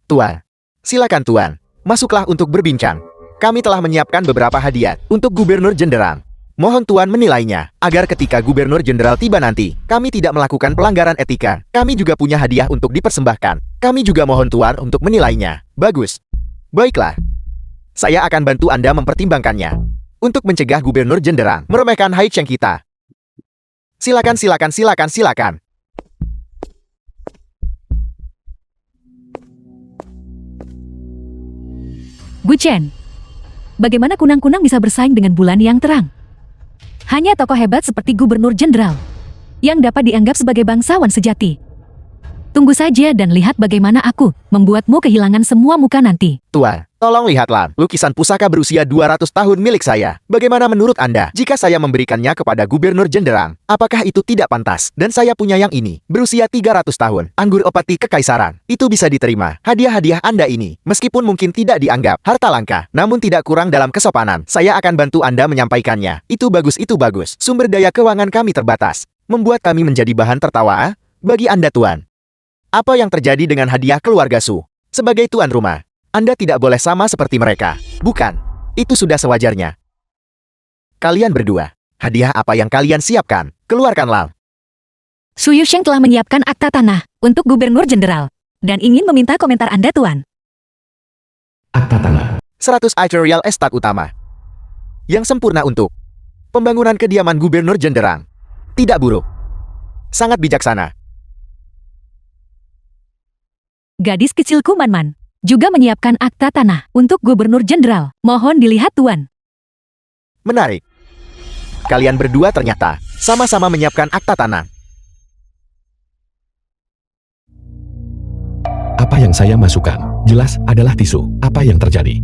Tuan, silakan Tuan, masuklah untuk berbincang. Kami telah menyiapkan beberapa hadiah untuk Gubernur Jenderang. Mohon Tuan menilainya, agar ketika Gubernur Jenderal tiba nanti, kami tidak melakukan pelanggaran etika. Kami juga punya hadiah untuk dipersembahkan. Kami juga mohon Tuan untuk menilainya. Bagus. Baiklah. Saya akan bantu Anda mempertimbangkannya. Untuk mencegah Gubernur Jenderang meremehkan Haicheng kita. Silakan, silakan, silakan, silakan.
Guchen, bagaimana kunang-kunang bisa bersaing dengan bulan yang terang? Hanya tokoh hebat seperti Gubernur Jenderal yang dapat dianggap sebagai bangsawan sejati. Tunggu saja dan lihat bagaimana aku membuatmu kehilangan semua muka nanti.
Tuan, tolong lihatlah lukisan pusaka berusia 200 tahun milik saya. Bagaimana menurut Anda jika saya memberikannya kepada Gubernur Jenderang? Apakah itu tidak pantas? Dan saya punya yang ini, berusia 300 tahun. Anggur opati kekaisaran. Itu bisa diterima. Hadiah-hadiah Anda ini, meskipun mungkin tidak dianggap harta langka, namun tidak kurang dalam kesopanan. Saya akan bantu Anda menyampaikannya. Itu bagus, itu bagus. Sumber daya keuangan kami terbatas. Membuat kami menjadi bahan tertawa bagi Anda, Tuan. Apa yang terjadi dengan hadiah keluarga Su? Sebagai tuan rumah, Anda tidak boleh sama seperti mereka. Bukan, itu sudah sewajarnya. Kalian berdua, hadiah apa yang kalian siapkan? Keluarkanlah.
Su Yusheng telah menyiapkan akta tanah untuk Gubernur Jenderal dan ingin meminta komentar Anda, Tuan.
Akta tanah.
100 acre real estate utama. Yang sempurna untuk pembangunan kediaman Gubernur Jenderang. Tidak buruk. Sangat bijaksana.
Gadis kecilku Man-Man juga menyiapkan akta tanah untuk Gubernur Jenderal. Mohon dilihat, Tuan.
Menarik. Kalian berdua ternyata sama-sama menyiapkan akta tanah.
Apa yang saya masukkan, jelas adalah tisu. Apa yang terjadi?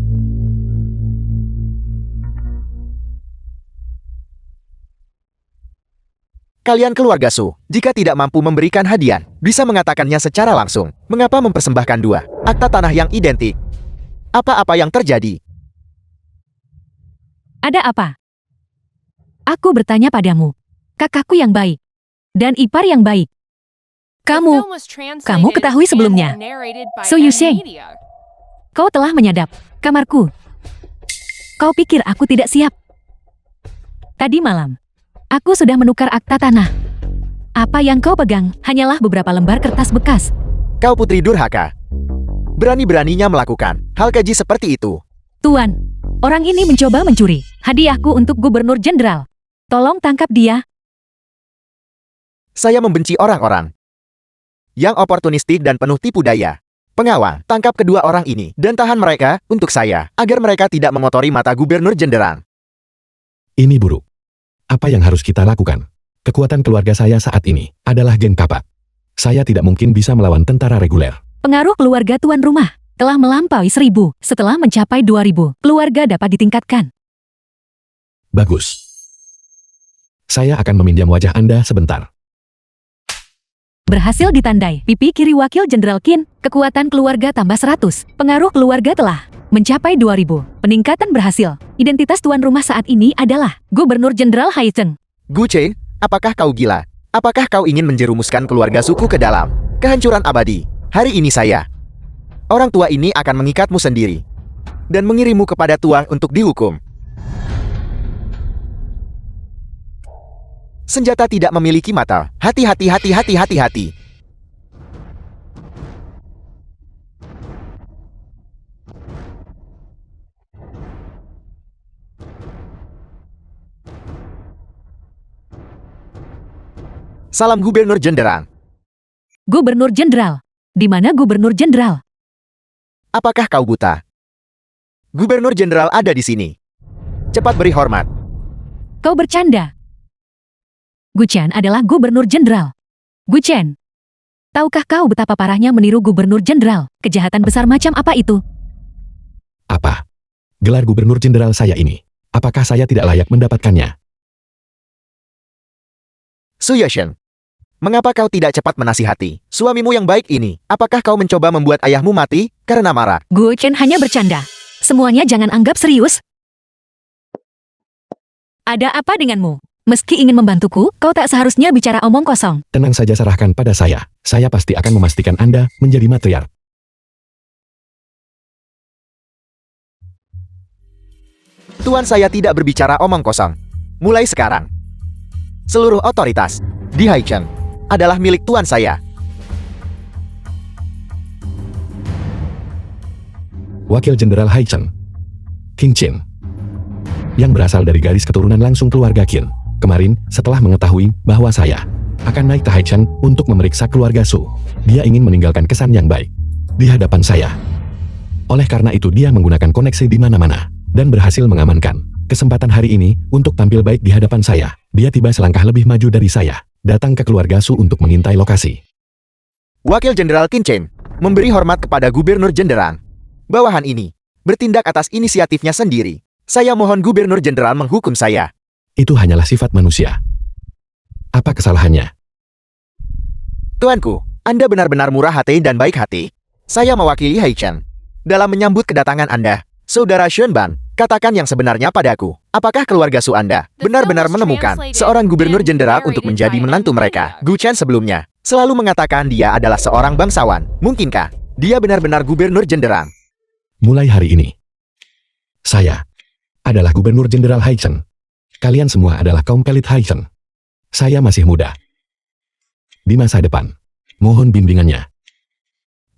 Kalian keluarga Su, jika tidak mampu memberikan hadiah, bisa mengatakannya secara langsung. Mengapa mempersembahkan dua akta tanah yang identik? Apa-apa yang terjadi?
Ada apa? Aku bertanya padamu, kakakku yang baik dan ipar yang baik. Kamu ketahui sebelumnya. So Yusheng, kau telah menyadap kamarku. Kau pikir aku tidak siap? Tadi malam, aku sudah menukar akta tanah. Apa yang kau pegang hanyalah beberapa lembar kertas bekas.
Kau putri durhaka. Berani-beraninya melakukan hal keji seperti itu.
Tuan, orang ini mencoba mencuri hadiahku untuk Gubernur Jenderal. Tolong tangkap dia.
Saya membenci orang-orang yang oportunistik dan penuh tipu daya. Pengawal, tangkap kedua orang ini dan tahan mereka untuk saya, agar mereka tidak mengotori mata Gubernur Jenderang.
Ini buruk. Apa yang harus kita lakukan? Kekuatan keluarga saya saat ini adalah geng kapak. Saya tidak mungkin bisa melawan tentara reguler.
Pengaruh keluarga tuan rumah telah melampaui 1.000. Setelah mencapai 2.000, keluarga dapat ditingkatkan.
Bagus. Saya akan meminjam wajah Anda sebentar.
Berhasil ditandai. Pipi kiri Wakil Jenderal Qin, kekuatan keluarga tambah 100. Pengaruh keluarga telah mencapai 2.000. Peningkatan berhasil. Identitas tuan rumah saat ini adalah Gubernur Jenderal Haicheng.
Gu Chen, apakah kau gila? Apakah kau ingin menjerumuskan keluarga suku ke dalam kehancuran abadi? Hari ini saya, orang tua ini akan mengikatmu sendiri. dan mengirimmu kepada Tuan untuk dihukum. Senjata tidak memiliki mata. Hati-hati, hati-hati, hati-hati. Salam Gubernur Jenderal.
Gubernur Jenderal. Di mana Gubernur Jenderal?
Apakah kau buta? Gubernur Jenderal ada di sini. Cepat beri hormat.
Kau bercanda. Guchen adalah Gubernur Jenderal. Guchen, tahukah kau betapa parahnya meniru Gubernur Jenderal? Kejahatan besar macam apa itu?
Apa? Gelar Gubernur Jenderal saya ini. Apakah saya tidak layak mendapatkannya?
Su Yashen, mengapa kau tidak cepat menasihati suamimu yang baik ini? Apakah kau mencoba membuat ayahmu mati karena marah?
Guchen hanya bercanda. Semuanya jangan anggap serius. Ada apa denganmu? Meski ingin membantuku, kau tak seharusnya bicara omong kosong.
Tenang saja, serahkan pada saya. Saya pasti akan memastikan Anda menjadi matriark.
Tuan saya tidak berbicara omong kosong. Mulai sekarang, seluruh otoritas di Haicheng adalah milik tuan saya.
Wakil Jenderal Haicheng, King Qin, yang berasal dari garis keturunan langsung keluarga Qin. Kemarin, setelah mengetahui bahwa saya akan naik ke Haicheng untuk memeriksa keluarga Su, dia ingin meninggalkan kesan yang baik di hadapan saya. Oleh karena itu dia menggunakan koneksi di mana-mana dan berhasil mengamankan kesempatan hari ini untuk tampil baik di hadapan saya. Dia tiba selangkah lebih maju dari saya, datang ke keluarga Su untuk mengintai lokasi.
Wakil Jenderal Qin Chen memberi hormat kepada Gubernur Jenderal. Bawahan ini bertindak atas inisiatifnya sendiri. Saya mohon Gubernur Jenderal menghukum saya.
Itu hanyalah sifat manusia. Apa kesalahannya?
Tuanku, Anda benar-benar murah hati dan baik hati. Saya mewakili Haicheng dalam menyambut kedatangan Anda. Saudara Xuanbang, katakan yang sebenarnya padaku. Apakah keluarga Su Anda benar-benar menemukan seorang Gubernur Jenderal untuk menjadi menantu mereka? Gu Chen sebelumnya selalu mengatakan dia adalah seorang bangsawan. Mungkinkah dia benar-benar Gubernur Jenderal?
Mulai hari ini, saya adalah Gubernur Jenderal Haicheng. Kalian semua adalah kaum elit Haicheng. Saya masih muda. Di masa depan, mohon bimbingannya.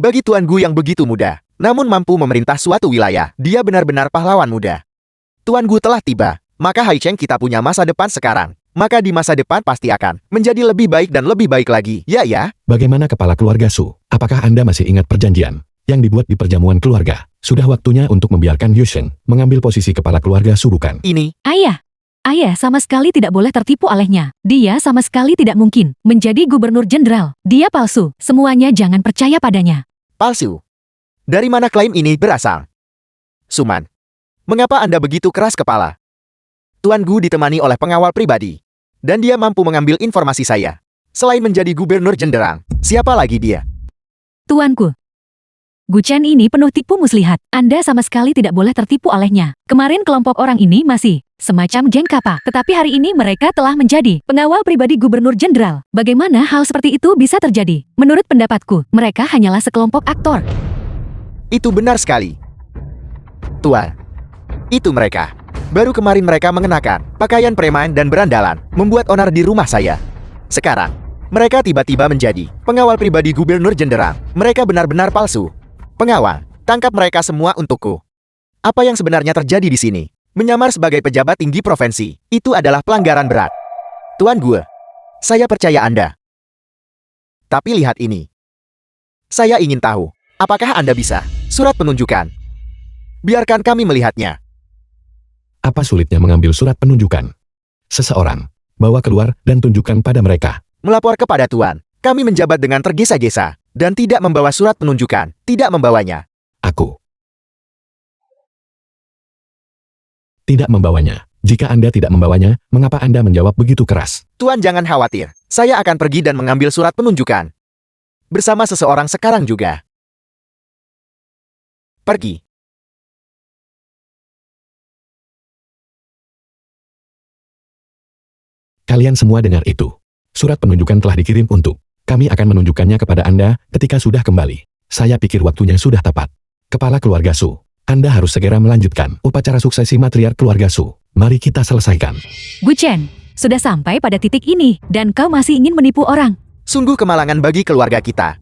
Bagi Tuan Gu yang begitu muda, namun mampu memerintah suatu wilayah, dia benar-benar pahlawan muda. Tuan Gu telah tiba, maka Haicheng kita punya masa depan sekarang. Maka di masa depan pasti akan menjadi lebih baik dan lebih baik lagi, ya.
Bagaimana kepala keluarga Su? Apakah Anda masih ingat perjanjian yang dibuat di perjamuan keluarga? Sudah waktunya untuk membiarkan Yushen mengambil posisi kepala keluarga Su, bukan?
Ini,
Ayah sama sekali tidak boleh tertipu olehnya. Dia sama sekali tidak mungkin menjadi Gubernur Jenderal. Dia palsu. Semuanya jangan percaya padanya.
palsu. Dari mana klaim ini berasal? Suman, mengapa Anda begitu keras kepala? Tuan Gu ditemani oleh pengawal pribadi, dan dia mampu mengambil informasi saya. Selain menjadi Gubernur Jenderal, siapa lagi dia?
Tuanku, Guchen ini penuh tipu muslihat. Anda sama sekali tidak boleh tertipu olehnya. Kemarin kelompok orang ini masih semacam geng kappa, tetapi hari ini mereka telah menjadi pengawal pribadi Gubernur Jenderal. Bagaimana hal seperti itu bisa terjadi? Menurut pendapatku, mereka hanyalah sekelompok aktor.
Itu benar sekali. Tuan, itu mereka. Baru kemarin mereka mengenakan pakaian preman dan berandalan, membuat onar di rumah saya. Sekarang, mereka tiba-tiba menjadi pengawal pribadi Gubernur Jenderal. Mereka benar-benar palsu. Pengawal, tangkap mereka semua untukku. Apa yang sebenarnya terjadi di sini? Menyamar sebagai pejabat tinggi provinsi, itu adalah pelanggaran berat. Tuan Gue, saya percaya Anda. Tapi lihat ini. Saya ingin tahu, apakah Anda bisa surat penunjukan? Biarkan kami melihatnya.
Apa sulitnya mengambil surat penunjukan? Seseorang, bawa keluar dan tunjukkan pada mereka.
Melapor kepada Tuan, kami menjabat dengan tergesa-gesa, dan tidak membawa surat penunjukan, tidak membawanya.
Aku tidak membawanya. Jika Anda tidak membawanya, mengapa Anda menjawab begitu keras?
Tuan jangan khawatir, saya akan pergi dan mengambil surat penunjukan. Bersama seseorang sekarang juga. Pergi.
Kalian semua dengar itu. Surat penunjukan telah dikirim untuk. Kami akan menunjukkannya kepada Anda ketika sudah kembali. Saya pikir waktunya sudah tepat. Kepala keluarga Su, Anda harus segera melanjutkan upacara suksesi matriark keluarga Su. Mari kita selesaikan.
Gu Chen, sudah sampai pada titik ini, dan kau masih ingin menipu orang.
Sungguh kemalangan bagi keluarga kita.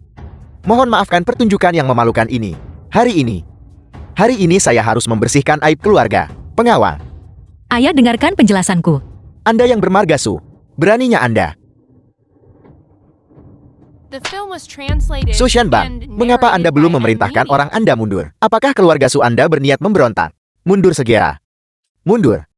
Mohon maafkan pertunjukan yang memalukan ini. Hari ini saya harus membersihkan aib keluarga. Pengawal,
Ayah dengarkan penjelasanku.
Anda yang bermarga Su. Beraninya Anda.
The film was translated
Su Shenbang,
and
mengapa Anda
narrated
belum
by
memerintahkan
M. Media.
orang Anda mundur? Apakah keluarga Su Anda berniat memberontak? Mundur segera. Mundur.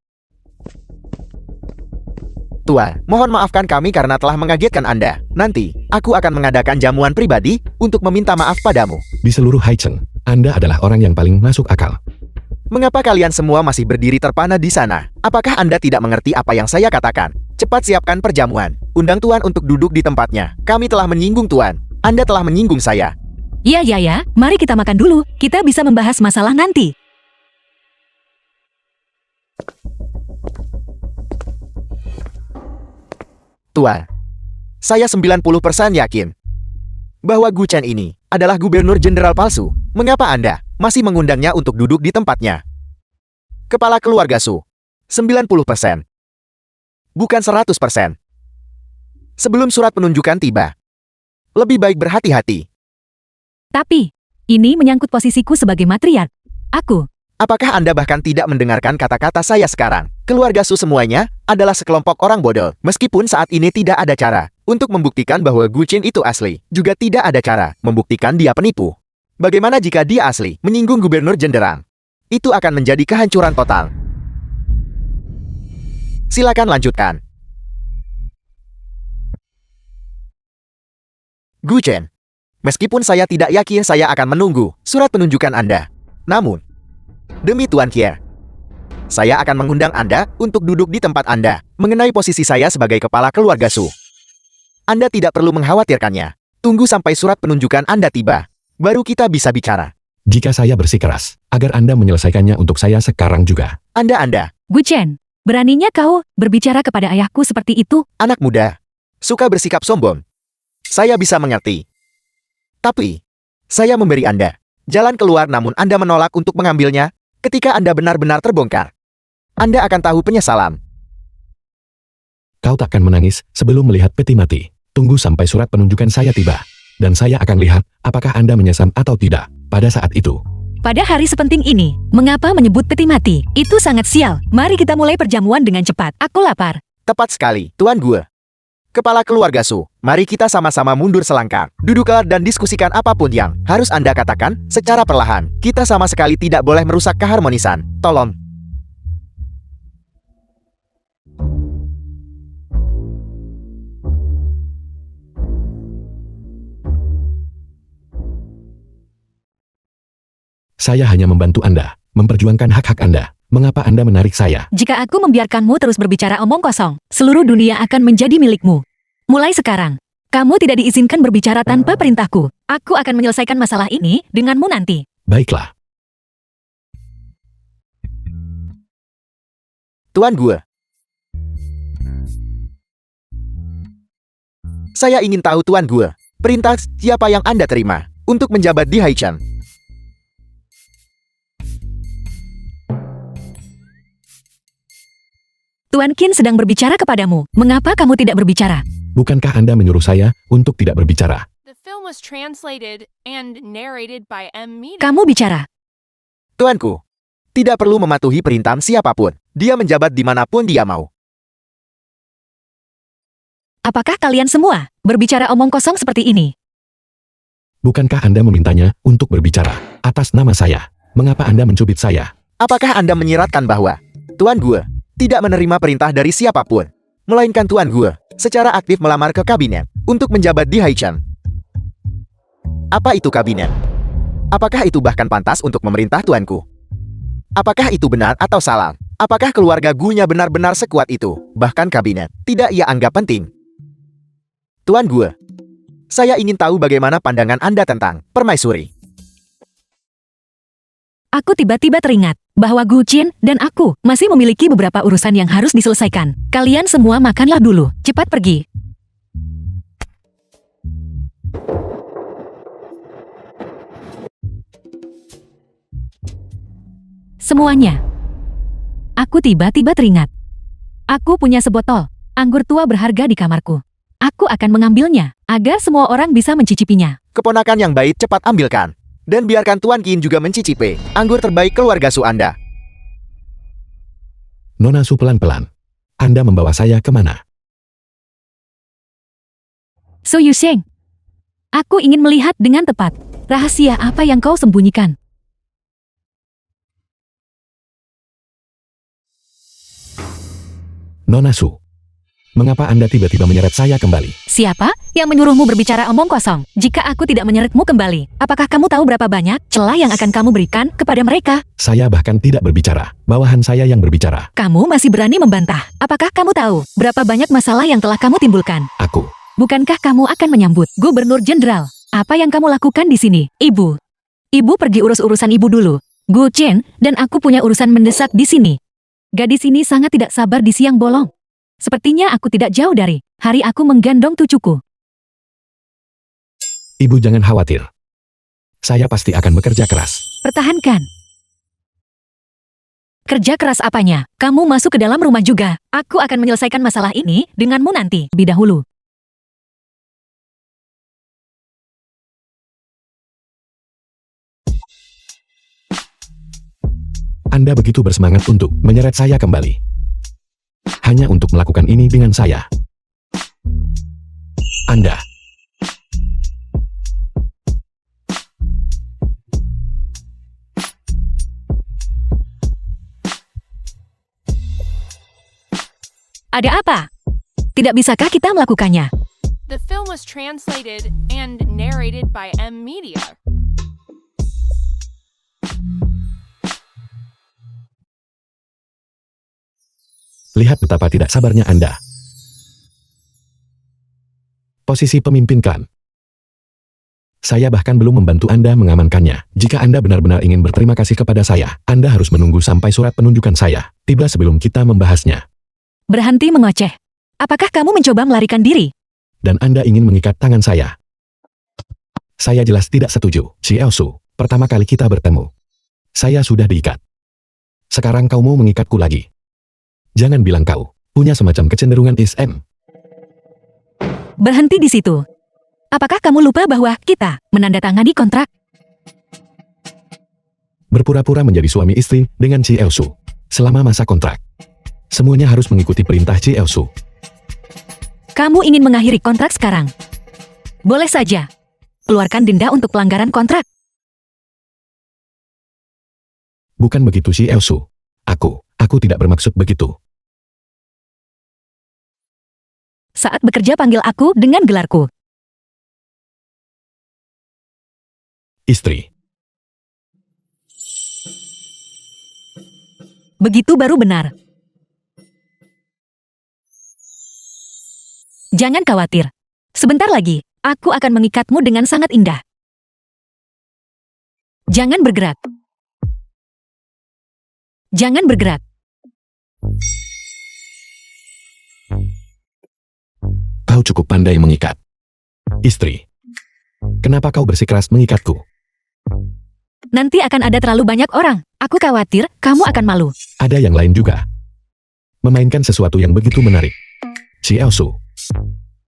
Tuan, mohon maafkan kami karena telah mengagetkan Anda. Nanti, aku akan mengadakan jamuan pribadi untuk meminta maaf padamu.
Di seluruh Haicheng, Anda adalah orang yang paling masuk akal.
Mengapa kalian semua masih berdiri terpana di sana? Apakah Anda tidak mengerti apa yang saya katakan? Cepat siapkan perjamuan. Undang Tuan untuk duduk di tempatnya. Kami telah menyinggung Tuan. Anda telah menyinggung saya.
Ya, mari kita makan dulu. Kita bisa membahas masalah nanti.
Tuan, saya 90% yakin bahwa Gu Chen ini adalah gubernur jenderal palsu. Mengapa Anda masih mengundangnya untuk duduk di tempatnya? Kepala keluarga Su, 90%. Bukan 100%. Sebelum surat penunjukan tiba, lebih baik berhati-hati.
Tapi, ini menyangkut posisiku sebagai matriark. Aku,
Apakah Anda bahkan tidak mendengarkan kata-kata saya sekarang? Keluarga Su semuanya adalah sekelompok orang bodoh. Meskipun saat ini tidak ada cara untuk membuktikan bahwa Gu Chen itu asli, juga tidak ada cara membuktikan dia penipu. Bagaimana jika dia asli, menyinggung gubernur jenderal? Itu akan menjadi kehancuran total. Silakan lanjutkan. Gu Chen, meskipun saya tidak yakin saya akan menunggu surat penunjukan Anda. Namun, demi Tuan Kier, saya akan mengundang Anda untuk duduk di tempat Anda mengenai posisi saya sebagai kepala keluarga Su. Anda tidak perlu mengkhawatirkannya. Tunggu sampai surat penunjukan Anda tiba. Baru kita bisa bicara.
Jika saya bersikeras, agar Anda menyelesaikannya untuk saya sekarang juga.
Anda,
Gu Chen, beraninya kau berbicara kepada ayahku seperti itu?
anak muda, suka bersikap sombong. Saya bisa mengerti. Tapi, saya memberi Anda jalan keluar namun Anda menolak untuk mengambilnya. Ketika Anda benar-benar terbongkar, Anda akan tahu penyesalan.
Kau takkan menangis sebelum melihat peti mati. Tunggu sampai surat penunjukan saya tiba. Dan saya akan lihat apakah Anda menyesal atau tidak pada saat itu.
Pada hari sepenting ini, mengapa menyebut peti mati? Itu sangat sial. Mari kita mulai perjamuan dengan cepat. Aku lapar.
Tepat sekali, Tuan Gue. Kepala keluarga Su, mari kita sama-sama mundur selangkah. Duduklah dan diskusikan apapun yang harus Anda katakan secara perlahan. Kita sama sekali tidak boleh merusak keharmonisan. Tolong.
Saya hanya membantu Anda, memperjuangkan hak-hak Anda. Mengapa Anda menarik saya?
Jika aku membiarkanmu terus berbicara omong kosong, seluruh dunia akan menjadi milikmu. Mulai sekarang, kamu tidak diizinkan berbicara tanpa perintahku. Aku akan menyelesaikan masalah ini denganmu nanti.
Baiklah.
Tuan Gue. Saya ingin tahu Tuan Gue, perintah siapa yang Anda terima untuk menjabat di Haicheng?
Tuan Qin sedang berbicara kepadamu. Mengapa kamu tidak berbicara?
Bukankah Anda menyuruh saya untuk tidak berbicara?
The film was translated and narrated by M. Media.
Kamu bicara.
Tuanku, tidak perlu mematuhi perintah siapapun. Dia menjabat dimanapun dia mau.
Apakah kalian semua berbicara omong kosong seperti ini?
Bukankah Anda memintanya untuk berbicara atas nama saya? Mengapa Anda mencubit saya?
Apakah Anda menyiratkan bahwa Tuan Gue tidak menerima perintah dari siapapun, melainkan Tuan Gue secara aktif melamar ke kabinet untuk menjabat di Haicheng? Apa itu kabinet? Apakah itu bahkan pantas untuk memerintah Tuanku? Apakah itu benar atau salah? Apakah keluarga Gu-nya benar-benar sekuat itu? Bahkan kabinet tidak ia anggap penting. Tuan Gue, saya ingin tahu bagaimana pandangan Anda tentang permaisuri.
Aku tiba-tiba teringat bahwa Gu Qin dan aku masih memiliki beberapa urusan yang harus diselesaikan. Kalian semua makanlah dulu. Cepat pergi. Semuanya. Aku tiba-tiba teringat. Aku punya sebotol anggur tua berharga di kamarku. Aku akan mengambilnya, agar semua orang bisa mencicipinya.
Keponakan yang baik, cepat ambilkan. Dan biarkan Tuan Qin juga mencicipi anggur terbaik keluarga Su Anda.
Nona Su pelan-pelan. Anda membawa saya kemana?
Su Yusheng. Aku ingin melihat dengan tepat. Rahasia apa yang kau sembunyikan?
Nona Su. Mengapa Anda tiba-tiba menyeret saya kembali?
Siapa yang menyuruhmu berbicara omong kosong? Jika aku tidak menyeretmu kembali, apakah kamu tahu berapa banyak celah yang akan kamu berikan kepada mereka?
Saya bahkan tidak berbicara. Bawahan saya yang berbicara.
Kamu masih berani membantah. Apakah kamu tahu berapa banyak masalah yang telah kamu timbulkan?
Aku.
Bukankah kamu akan menyambut Gubernur Jenderal? Apa yang kamu lakukan di sini, Ibu? Ibu pergi urus urusan ibu dulu. Gu Chen dan aku punya urusan mendesak di sini. Gadis ini sangat tidak sabar di siang bolong. Sepertinya aku tidak jauh dari hari aku menggendong cucuku.
Ibu jangan khawatir. Saya pasti akan bekerja keras.
Pertahankan. Kerja keras apanya? Kamu masuk ke dalam rumah juga. Aku akan menyelesaikan masalah ini denganmu nanti. Lebih dahulu.
Anda begitu bersemangat untuk menyeret saya kembali. Hanya untuk melakukan ini dengan saya. Anda.
Ada apa? Tidak bisakah kita melakukannya?
The film was translated and narrated by M Media.
Lihat betapa tidak sabarnya Anda. Posisi pemimpin klan. Saya bahkan belum membantu Anda mengamankannya. Jika Anda benar-benar ingin berterima kasih kepada saya, Anda harus menunggu sampai surat penunjukan saya tiba sebelum kita membahasnya.
Berhenti mengoceh. Apakah kamu mencoba melarikan diri?
Dan Anda ingin mengikat tangan saya. Saya jelas tidak setuju. Si Elsu, pertama kali kita bertemu, saya sudah diikat. Sekarang kau mau mengikatku lagi. Jangan bilang kau punya semacam kecenderungan SM.
Berhenti di situ. Apakah kamu lupa bahwa kita menandatangani kontrak?
Berpura-pura menjadi suami istri dengan Ci Elsu selama masa kontrak. Semuanya harus mengikuti perintah Ci Elsu.
Kamu ingin mengakhiri kontrak sekarang? Boleh saja. Keluarkan denda untuk pelanggaran kontrak.
Bukan begitu Ci Elsu. Aku tidak bermaksud begitu.
Saat bekerja panggil aku dengan gelarku.
Istri.
Begitu baru benar. Jangan khawatir. Sebentar lagi, aku akan mengikatmu dengan sangat indah. Jangan bergerak. Jangan bergerak.
Kau cukup pandai mengikat. Istri. Kenapa kau bersikeras mengikatku?
Nanti akan ada terlalu banyak orang. Aku khawatir kamu akan malu.
Ada yang lain juga. Memainkan sesuatu yang begitu menarik. Ci Elsu.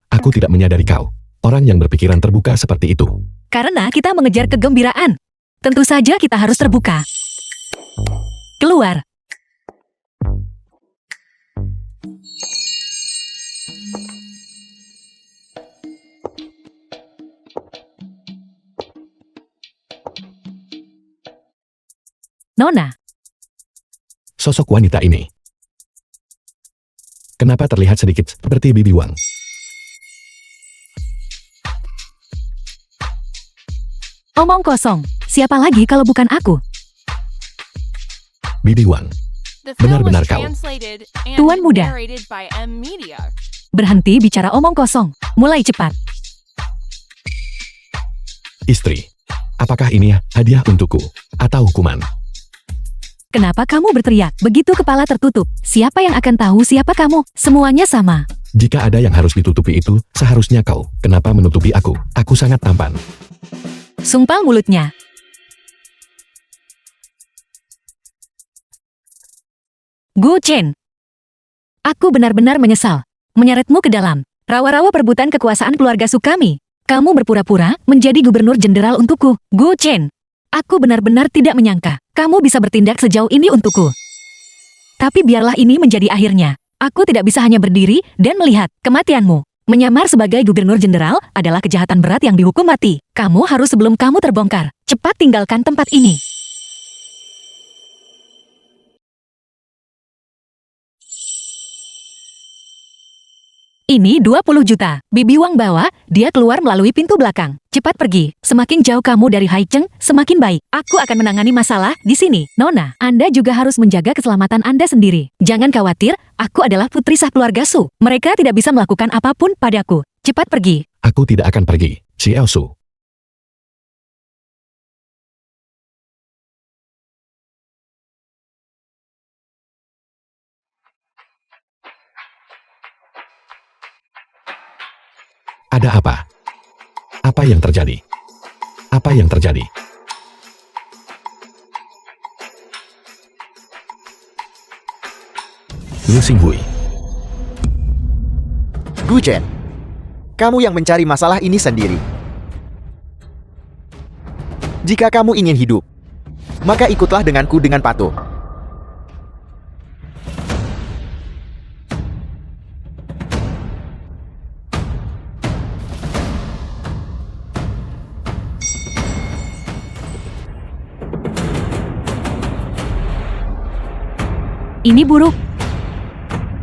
Aku tidak menyadari kau. Orang yang berpikiran terbuka seperti itu.
Karena kita mengejar kegembiraan. Tentu saja kita harus terbuka. Keluar. Nona,
Sosok wanita ini. Kenapa terlihat sedikit seperti Bibi Wang?
omong kosong. Siapa lagi kalau bukan aku?
Bibi Wang.
The film
Benar-benar
was
kau.
translated and
Tuan muda.
narrated by M Media.
Berhenti bicara omong kosong. Mulai cepat.
Istri. Apakah ini hadiah untukku atau hukuman?
Kenapa kamu berteriak? Begitu kepala tertutup. Siapa yang akan tahu siapa kamu? Semuanya sama.
Jika ada yang harus ditutupi itu, seharusnya kau. Kenapa menutupi aku? Aku sangat tampan.
Sumpal mulutnya. Gu Chen. Aku benar-benar menyesal menyeretmu ke dalam rawa-rawa perebutan kekuasaan keluarga Su kami. Kamu berpura-pura menjadi gubernur jenderal untukku. Gu Chen, aku benar-benar tidak menyangka kamu bisa bertindak sejauh ini untukku. Tapi biarlah ini menjadi akhirnya. Aku tidak bisa hanya berdiri dan melihat kematianmu. Menyamar sebagai gubernur jenderal adalah kejahatan berat yang dihukum mati. Kamu harus sebelum kamu terbongkar. Cepat tinggalkan tempat ini. Ini 20 juta. Bibi Wang bawa, dia keluar melalui pintu belakang. Cepat pergi. Semakin jauh kamu dari Hai Cheng, semakin baik. Aku akan menangani masalah di sini. Nona, Anda juga harus menjaga keselamatan Anda sendiri. Jangan khawatir, aku adalah putri sah keluarga Su. Mereka tidak bisa melakukan apapun padaku. Cepat pergi.
Aku tidak akan pergi, Xiao Su. Ada apa? Apa yang terjadi? Apa yang terjadi? Lu Xinghui.
Gu Chen, kamu yang mencari masalah ini sendiri. Jika kamu ingin hidup, maka ikutlah denganku dengan patuh.
Ini buruk.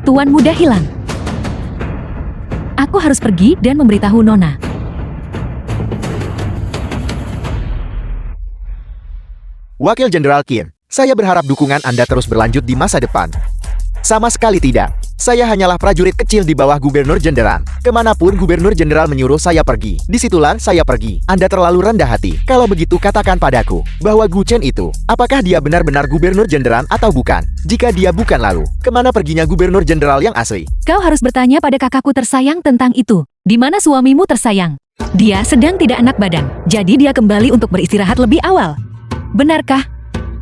Tuan muda hilang. Aku harus pergi dan memberitahu Nona.
Wakil Jenderal Qin, saya berharap dukungan Anda terus berlanjut di masa depan. Sama sekali tidak. Saya hanyalah prajurit kecil di bawah Gubernur Jenderal. Kemanapun Gubernur Jenderal menyuruh saya pergi, disitulah saya pergi. Anda terlalu rendah hati. Kalau begitu katakan padaku, bahwa Gu Chen itu, apakah dia benar-benar Gubernur Jenderal atau bukan? Jika dia bukan lalu, kemana perginya Gubernur Jenderal yang asli?
Kau harus bertanya pada kakakku tersayang tentang itu. Di mana suamimu tersayang? Dia sedang tidak enak badan, jadi dia kembali untuk beristirahat lebih awal. Benarkah?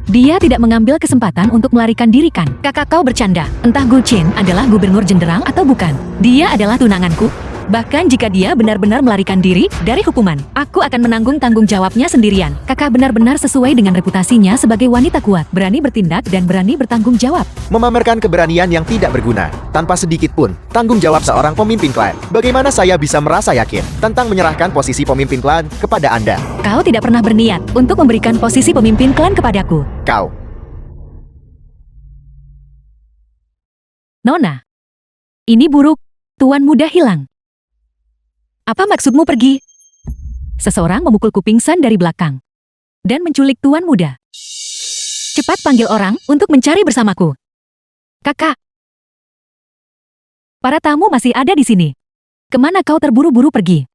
Dia tidak mengambil kesempatan untuk melarikan diri kan? Kakak kau bercanda. Entah Gu Chen adalah gubernur jenderal atau bukan. Dia adalah tunanganku. Bahkan jika dia benar-benar melarikan diri dari hukuman, aku akan menanggung tanggung jawabnya sendirian. Kakak benar-benar sesuai dengan reputasinya sebagai wanita kuat, berani bertindak dan berani bertanggung jawab.
Memamerkan keberanian yang tidak berguna, tanpa sedikit pun tanggung jawab seorang pemimpin klan. Bagaimana saya bisa merasa yakin tentang menyerahkan posisi pemimpin klan kepada Anda?
Kau tidak pernah berniat untuk memberikan posisi pemimpin klan kepadaku.
Kau.
Nona, ini buruk. Tuan muda hilang. Apa maksudmu pergi? Seseorang memukulku pingsan dari belakang dan menculik tuan muda. Cepat panggil orang untuk mencari bersamaku. Kakak. Para tamu masih ada di sini. Kemana kau terburu-buru pergi?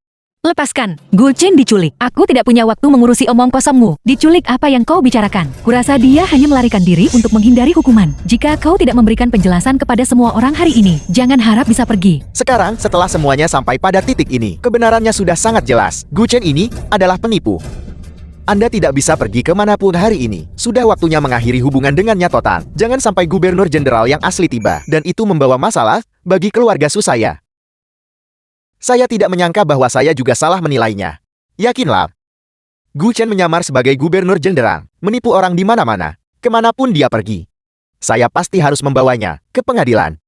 Lepaskan, Gu Chen diculik. Aku tidak punya waktu mengurusi omong kosongmu. Diculik apa yang kau bicarakan? Kurasa dia hanya melarikan diri untuk menghindari hukuman. Jika kau tidak memberikan penjelasan kepada semua orang hari ini, jangan harap bisa pergi.
Sekarang, setelah semuanya sampai pada titik ini, kebenarannya sudah sangat jelas. Gu Chen ini adalah penipu. Anda tidak bisa pergi kemanapun hari ini. Sudah waktunya mengakhiri hubungan dengannya total. Jangan sampai Gubernur Jenderal yang asli tiba, dan itu membawa masalah bagi keluarga Su saya. Saya tidak menyangka bahwa saya juga salah menilainya. Yakinlah, Gu Chen menyamar sebagai Gubernur Jenderal, menipu orang di mana-mana, kemanapun dia pergi. Saya pasti harus membawanya ke pengadilan.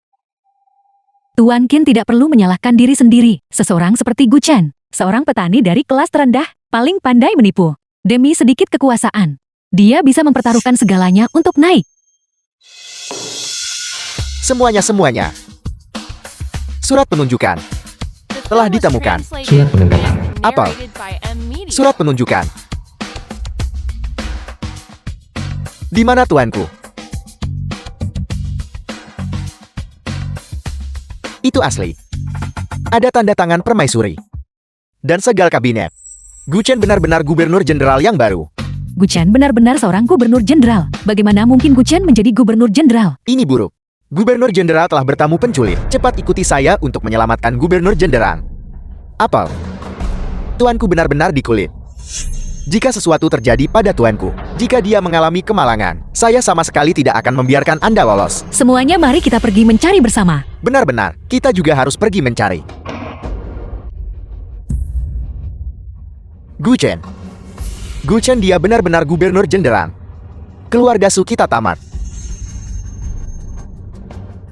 Tuan Qin tidak perlu menyalahkan diri sendiri. Seseorang seperti Gu Chen, seorang petani dari kelas terendah, paling pandai menipu. Demi sedikit kekuasaan, dia bisa mempertaruhkan segalanya untuk naik.
Semuanya. Surat penunjukan.
The
Telah
film was
ditemukan.
translated
Surat peningkatan.
and
Apa?
narrated by M. Media.
Surat penunjukan. Di mana tuanku? Itu asli. Ada tanda tangan permaisuri. Dan segal kabinet. Gu Chen benar-benar gubernur jenderal yang baru.
Gu Chen benar-benar seorang gubernur jenderal. Bagaimana mungkin Gu Chen menjadi gubernur jenderal?
Ini buruk. Gubernur jenderal telah bertamu penculik. Cepat ikuti saya untuk menyelamatkan gubernur jenderal. Apel. Tuanku benar-benar dikulit. Jika sesuatu terjadi pada tuanku, jika dia mengalami kemalangan, saya sama sekali tidak akan membiarkan Anda lolos.
Semuanya mari kita pergi mencari bersama.
Benar-benar, kita juga harus pergi mencari. Gu Chen. Gu Chen dia benar-benar gubernur jenderal. Keluarga Su kita tamat.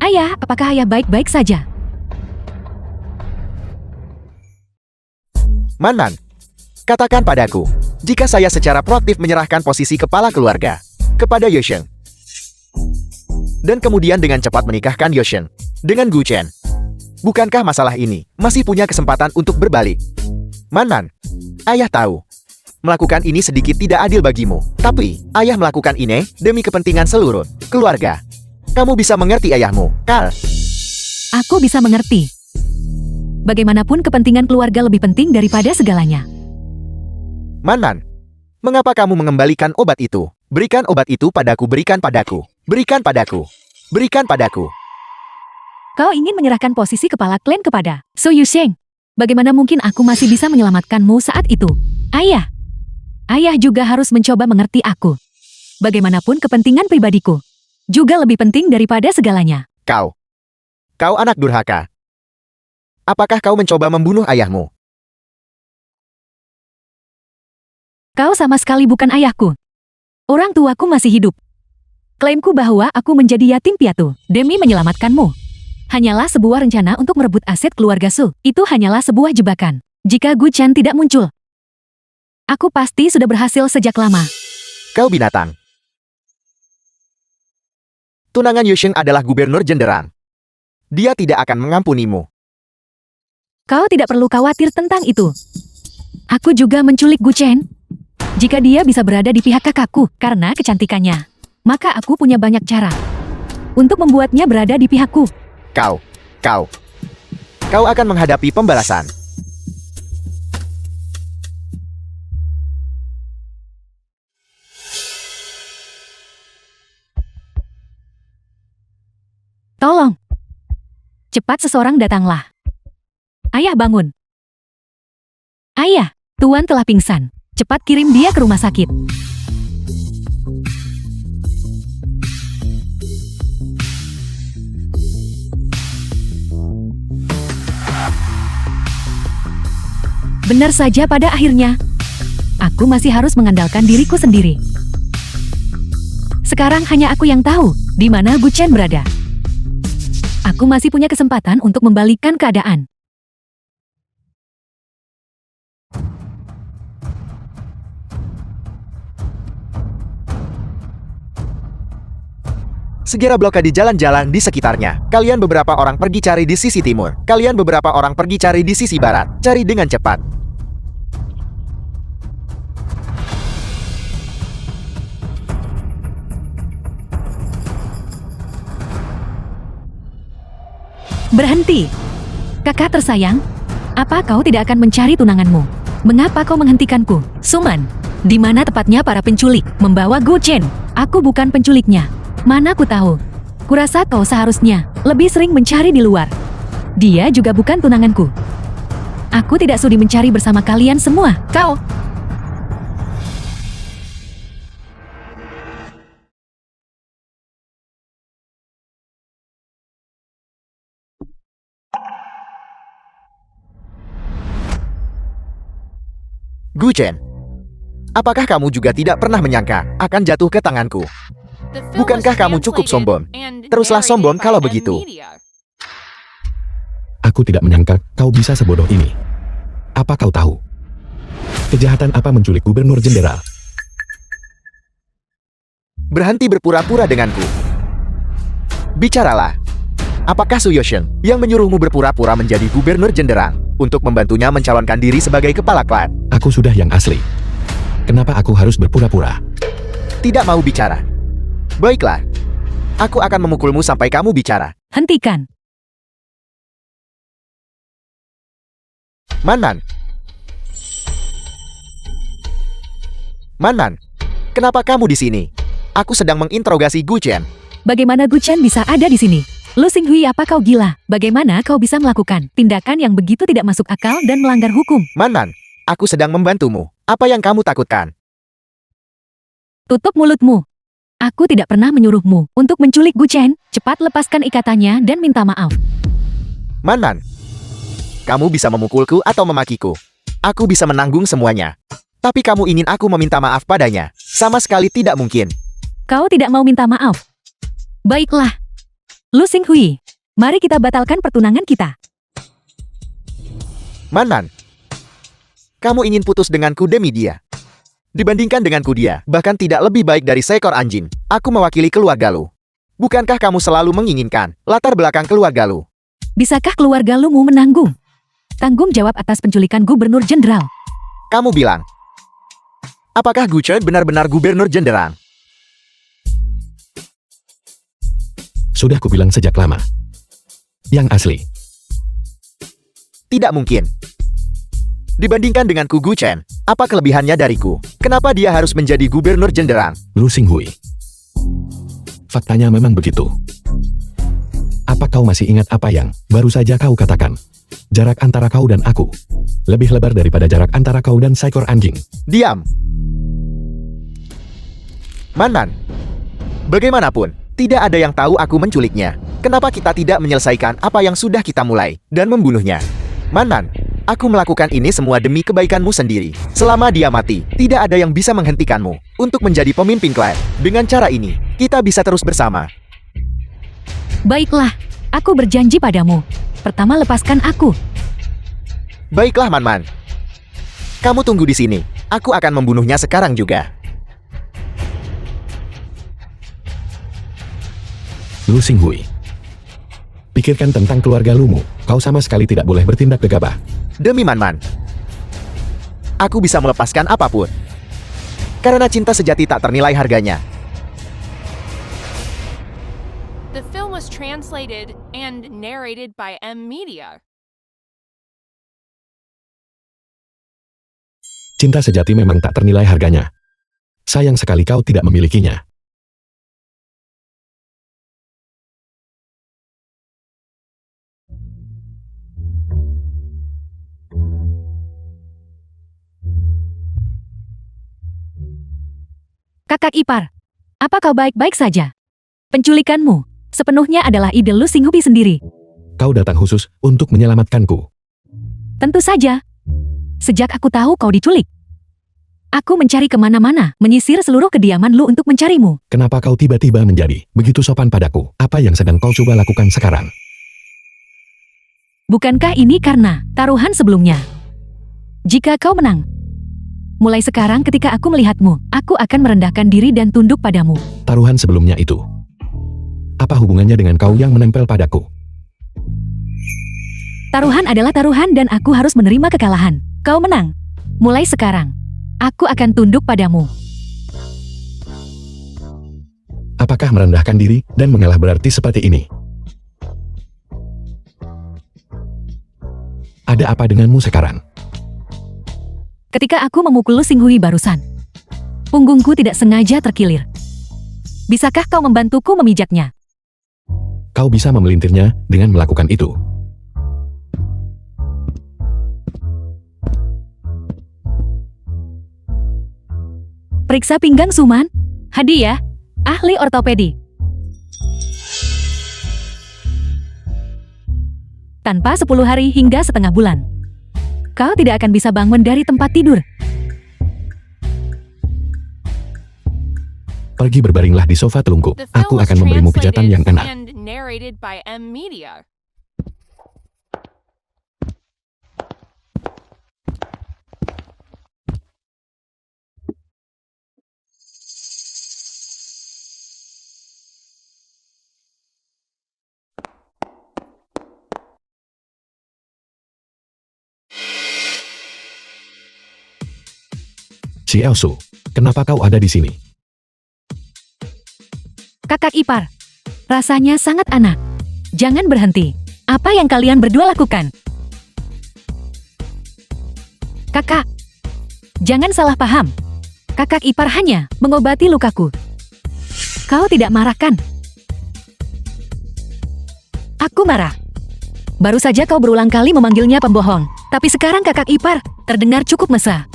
Ayah, apakah ayah baik-baik saja?
Man, katakan padaku, jika saya secara proaktif menyerahkan posisi kepala keluarga kepada Yusheng, dan kemudian dengan cepat menikahkan Yusheng dengan Gu Chen, bukankah masalah ini masih punya kesempatan untuk berbalik? Man, ayah tahu, melakukan ini sedikit tidak adil bagimu, tapi ayah melakukan ini demi kepentingan seluruh keluarga. Kamu bisa mengerti ayahmu, Carl.
Aku bisa mengerti. Bagaimanapun kepentingan keluarga lebih penting daripada segalanya.
Man, mengapa kamu mengembalikan obat itu? Berikan obat itu padaku, berikan padaku. Berikan padaku. Berikan padaku.
Kau ingin menyerahkan posisi kepala klan kepada Su Yusheng. Bagaimana mungkin aku masih bisa menyelamatkanmu saat itu? Ayah. Ayah juga harus mencoba mengerti aku. Bagaimanapun kepentingan pribadiku juga lebih penting daripada segalanya.
Kau anak durhaka. Apakah kau mencoba membunuh ayahmu?
Kau sama sekali bukan ayahku. Orang tuaku masih hidup. Klaimku bahwa aku menjadi yatim piatu demi menyelamatkanmu hanyalah sebuah rencana untuk merebut aset keluarga Su. Itu hanyalah sebuah jebakan. Jika Gu Chen tidak muncul, aku pasti sudah berhasil sejak lama.
Kau binatang. Tunangan Yusheng adalah gubernur jenderal. Dia tidak akan mengampunimu.
Kau tidak perlu khawatir tentang itu. Aku juga menculik Gu Chen. Jika dia bisa berada di pihak kakakku karena kecantikannya, maka aku punya banyak cara untuk membuatnya berada di pihakku.
Kau akan menghadapi pembalasan.
Tolong. Cepat seseorang datanglah. Ayah bangun. Ayah, Tuan telah pingsan. Cepat kirim dia ke rumah sakit. Benar saja pada akhirnya. Aku masih harus mengandalkan diriku sendiri. Sekarang hanya aku yang tahu di mana Gu Chen berada. Aku masih punya kesempatan untuk membalikkan keadaan.
Segera blokade jalan-jalan di sekitarnya. Kalian beberapa orang pergi cari di sisi timur. Kalian beberapa orang pergi cari di sisi barat. Cari dengan cepat.
Berhenti. Kakak tersayang, apa kau tidak akan mencari tunanganmu? Mengapa kau menghentikanku? Suman, di mana tepatnya para penculik membawa Gu Chen? Aku bukan penculiknya. Mana ku tahu. Kurasa kau seharusnya lebih sering mencari di luar. Dia juga bukan tunanganku. Aku tidak sudi mencari bersama kalian semua. Kau.
Gu Chen, apakah kamu juga tidak pernah menyangka akan jatuh ke tanganku?
The film
Bukankah
was
kamu cukup
translated
sombong?
and
Teruslah
narrated
sombong
by
kalau
M
begitu.
Media.
Aku tidak menyangka kau bisa sebodoh ini. Apa kau tahu? Kejahatan apa menculik gubernur jenderal?
Berhenti berpura-pura denganku. Bicaralah. Apakah Su Yusheng yang menyuruhmu berpura-pura menjadi gubernur jenderal untuk membantunya mencalonkan diri sebagai kepala klan?
Aku sudah yang asli. Kenapa aku harus berpura-pura?
Tidak mau bicara. Baiklah. Aku akan memukulmu sampai kamu bicara.
Hentikan.
Man. Kenapa kamu di sini? Aku sedang menginterogasi Gu Chen.
Bagaimana Gu Chen bisa ada di sini? Lu Xinghui, apa kau gila? Bagaimana kau bisa melakukan tindakan yang begitu tidak masuk akal dan melanggar hukum?
Man, aku sedang membantumu. Apa yang kamu takutkan?
Tutup mulutmu. Aku tidak pernah menyuruhmu untuk menculik Gu Chen. Cepat lepaskan ikatannya dan minta maaf.
Man, kamu bisa memukulku atau memakiku. Aku bisa menanggung semuanya. Tapi kamu ingin aku meminta maaf padanya? Sama sekali tidak mungkin.
Kau tidak mau minta maaf. Baiklah. Lu Xinghui, mari kita batalkan pertunangan kita.
Man, kamu ingin putus denganku demi dia. Dibandingkan denganku dia, bahkan tidak lebih baik dari seekor anjing. Aku mewakili keluarga lu. Bukankah kamu selalu menginginkan latar belakang keluarga lu?
Bisakah keluarga lu mau menanggung tanggung jawab atas penculikan Gubernur Jenderal?
Kamu bilang, apakah Gu Chen benar-benar gubernur jenderal?
Sudah kubilang sejak lama. Yang asli.
Tidak mungkin. Dibandingkan denganku Gu Chen, apa kelebihannya dariku? Kenapa dia harus menjadi gubernur jenderal?
Lu Xinghui. Faktanya memang begitu. Apa kau masih ingat apa yang baru saja kau katakan? Jarak antara kau dan aku lebih lebar daripada jarak antara kau dan seekor anjing.
Diam. Man, bagaimanapun, tidak ada yang tahu aku menculiknya. Kenapa kita tidak menyelesaikan apa yang sudah kita mulai dan membunuhnya? Man, aku melakukan ini semua demi kebaikanmu sendiri. Selama dia mati, tidak ada yang bisa menghentikanmu untuk menjadi pemimpin klan. Dengan cara ini, kita bisa terus bersama.
Baiklah, aku berjanji padamu. Pertama lepaskan aku.
Baiklah, Man. Kamu tunggu di sini. Aku akan membunuhnya sekarang juga.
Lu Xinghui. Pikirkan tentang keluarga lumu. Kau sama sekali tidak boleh bertindak gegabah.
Demi Man, aku bisa melepaskan apapun. Karena cinta sejati tak ternilai harganya.
The film was translated and narrated by M Media.
Cinta sejati memang tak ternilai harganya. Sayang sekali kau tidak memilikinya.
Kakak ipar, apa kau baik-baik saja? Penculikanmu sepenuhnya adalah ide Lu Xinghui sendiri.
Kau datang khusus untuk menyelamatkanku.
Tentu saja. Sejak aku tahu kau diculik, aku mencari kemana-mana, menyisir seluruh kediaman Lu untuk mencarimu.
Kenapa kau tiba-tiba menjadi begitu sopan padaku? Apa yang sedang kau coba lakukan sekarang?
Bukankah ini karena taruhan sebelumnya? Jika kau menang, mulai sekarang ketika aku melihatmu, aku akan merendahkan diri dan tunduk padamu.
Taruhan sebelumnya itu. Apa hubungannya dengan kau yang menempel padaku?
Taruhan adalah taruhan dan aku harus menerima kekalahan. Kau menang. Mulai sekarang, aku akan tunduk padamu.
Apakah merendahkan diri dan mengalah berarti seperti ini? Ada apa denganmu sekarang?
Ketika aku memukul Lu Xinghui barusan, punggungku tidak sengaja terkilir. Bisakah kau membantuku memijaknya?
Kau bisa memelintirnya dengan melakukan itu.
Periksa pinggang Suman. Hadiah, ahli ortopedi. Tanpa 10 hari hingga setengah bulan, kau tidak akan bisa bangun dari tempat tidur.
Pergi berbaringlah di sofa telungkup.
The film
Aku
was
akan memberimu pijatan
translated
yang enak.
and narrated by M Media.
Si Elsu, kenapa kau ada di sini?
Kakak ipar, rasanya sangat aneh. Jangan berhenti. Apa yang kalian berdua lakukan? Kakak, jangan salah paham. Kakak ipar hanya mengobati lukaku. Kau tidak marah kan? Aku marah. Baru saja kau berulang kali memanggilnya pembohong, tapi sekarang kakak ipar terdengar cukup mesra.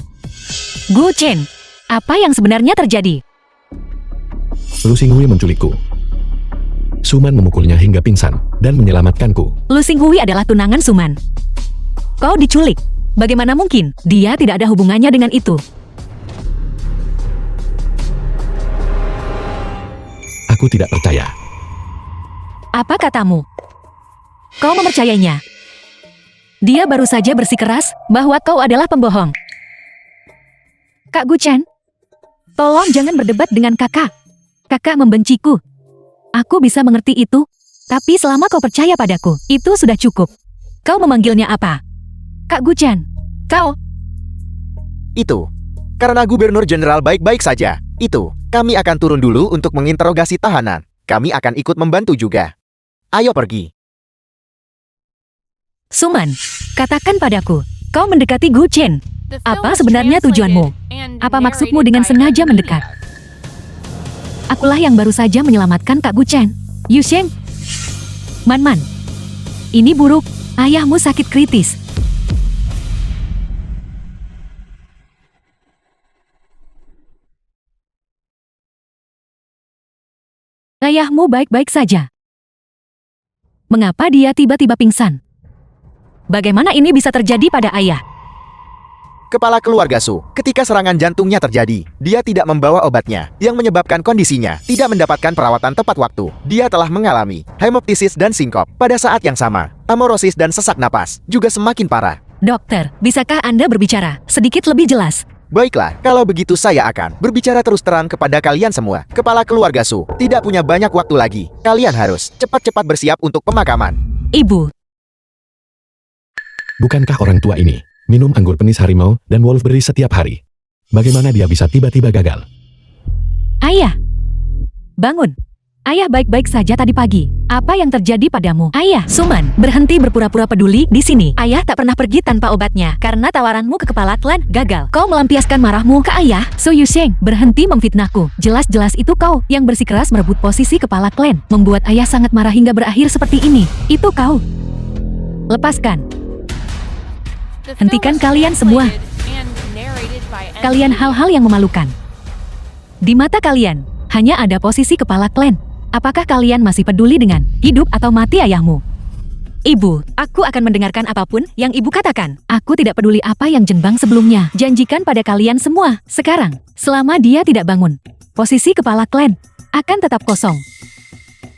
Gu Chen, apa yang sebenarnya terjadi?
Lu Xinghui menculikku. Suman memukulnya hingga pingsan dan menyelamatkanku.
Lu Xinghui adalah tunangan Suman. Kau diculik. Bagaimana mungkin? Dia tidak ada hubungannya dengan itu.
Aku tidak percaya.
Apa katamu? Kau mempercayainya? Dia baru saja bersikeras bahwa kau adalah pembohong. Kak Gu Chen, tolong jangan berdebat dengan kakak. Kakak membenciku. Aku bisa mengerti itu, tapi selama kau percaya padaku, itu sudah cukup. Kau memanggilnya apa? Kak Gu Chen, kau...
Itu. Karena Gubernur Jenderal baik-baik saja. Itu, kami akan turun dulu untuk menginterogasi tahanan. Kami akan ikut membantu juga. Ayo pergi.
Suman, katakan padaku, kau mendekati Gu Chen.
The film
Apa
was
sebenarnya tujuanmu?
translated and
Apa maksudmu
narrated
dengan
by
sengaja
M.
mendekat?
Media.
Akulah yang baru saja menyelamatkan Kak Gu Chen. Yu Sheng. Man, ini buruk. Ayahmu sakit kritis. Ayahmu baik-baik saja. Mengapa dia tiba-tiba pingsan? Bagaimana ini bisa terjadi pada ayah?
Kepala keluarga Su, ketika serangan jantungnya terjadi, dia tidak membawa obatnya, yang menyebabkan kondisinya tidak mendapatkan perawatan tepat waktu. Dia telah mengalami hemoptisis dan sinkop. Pada saat yang sama, amorosis dan sesak napas juga semakin parah.
Dokter, bisakah Anda berbicara sedikit lebih jelas?
Baiklah, kalau begitu saya akan berbicara terus terang kepada kalian semua. Kepala keluarga Su tidak punya banyak waktu lagi. Kalian harus cepat-cepat bersiap untuk pemakaman.
Ibu,
Bukankah orang tua ini minum anggur penis harimau dan wolfberry setiap hari? Bagaimana dia bisa tiba-tiba gagal?
ayah. Bangun. Ayah baik-baik saja tadi pagi. Apa yang terjadi padamu? Ayah, Suman, berhenti berpura-pura peduli di sini. Ayah tak pernah pergi tanpa obatnya. Karena tawaranmu ke kepala klan gagal. Kau melampiaskan marahmu ke ayah. Su Yusheng, berhenti memfitnahku. Jelas-jelas itu kau yang bersikeras merebut posisi kepala klan. Membuat ayah sangat marah hingga berakhir seperti ini. Itu kau. Lepaskan.
The film
Hentikan
was
kalian semua.
translated and narrated by M.
Kalian
Media.
hal-hal yang memalukan. Di mata kalian, hanya ada posisi kepala klan. Apakah kalian masih peduli dengan hidup atau mati ayahmu? Ibu, aku akan mendengarkan apapun yang ibu katakan. Aku tidak peduli apa yang Jenbang sebelumnya janjikan pada kalian semua. Sekarang, selama dia tidak bangun, posisi kepala klan akan tetap kosong.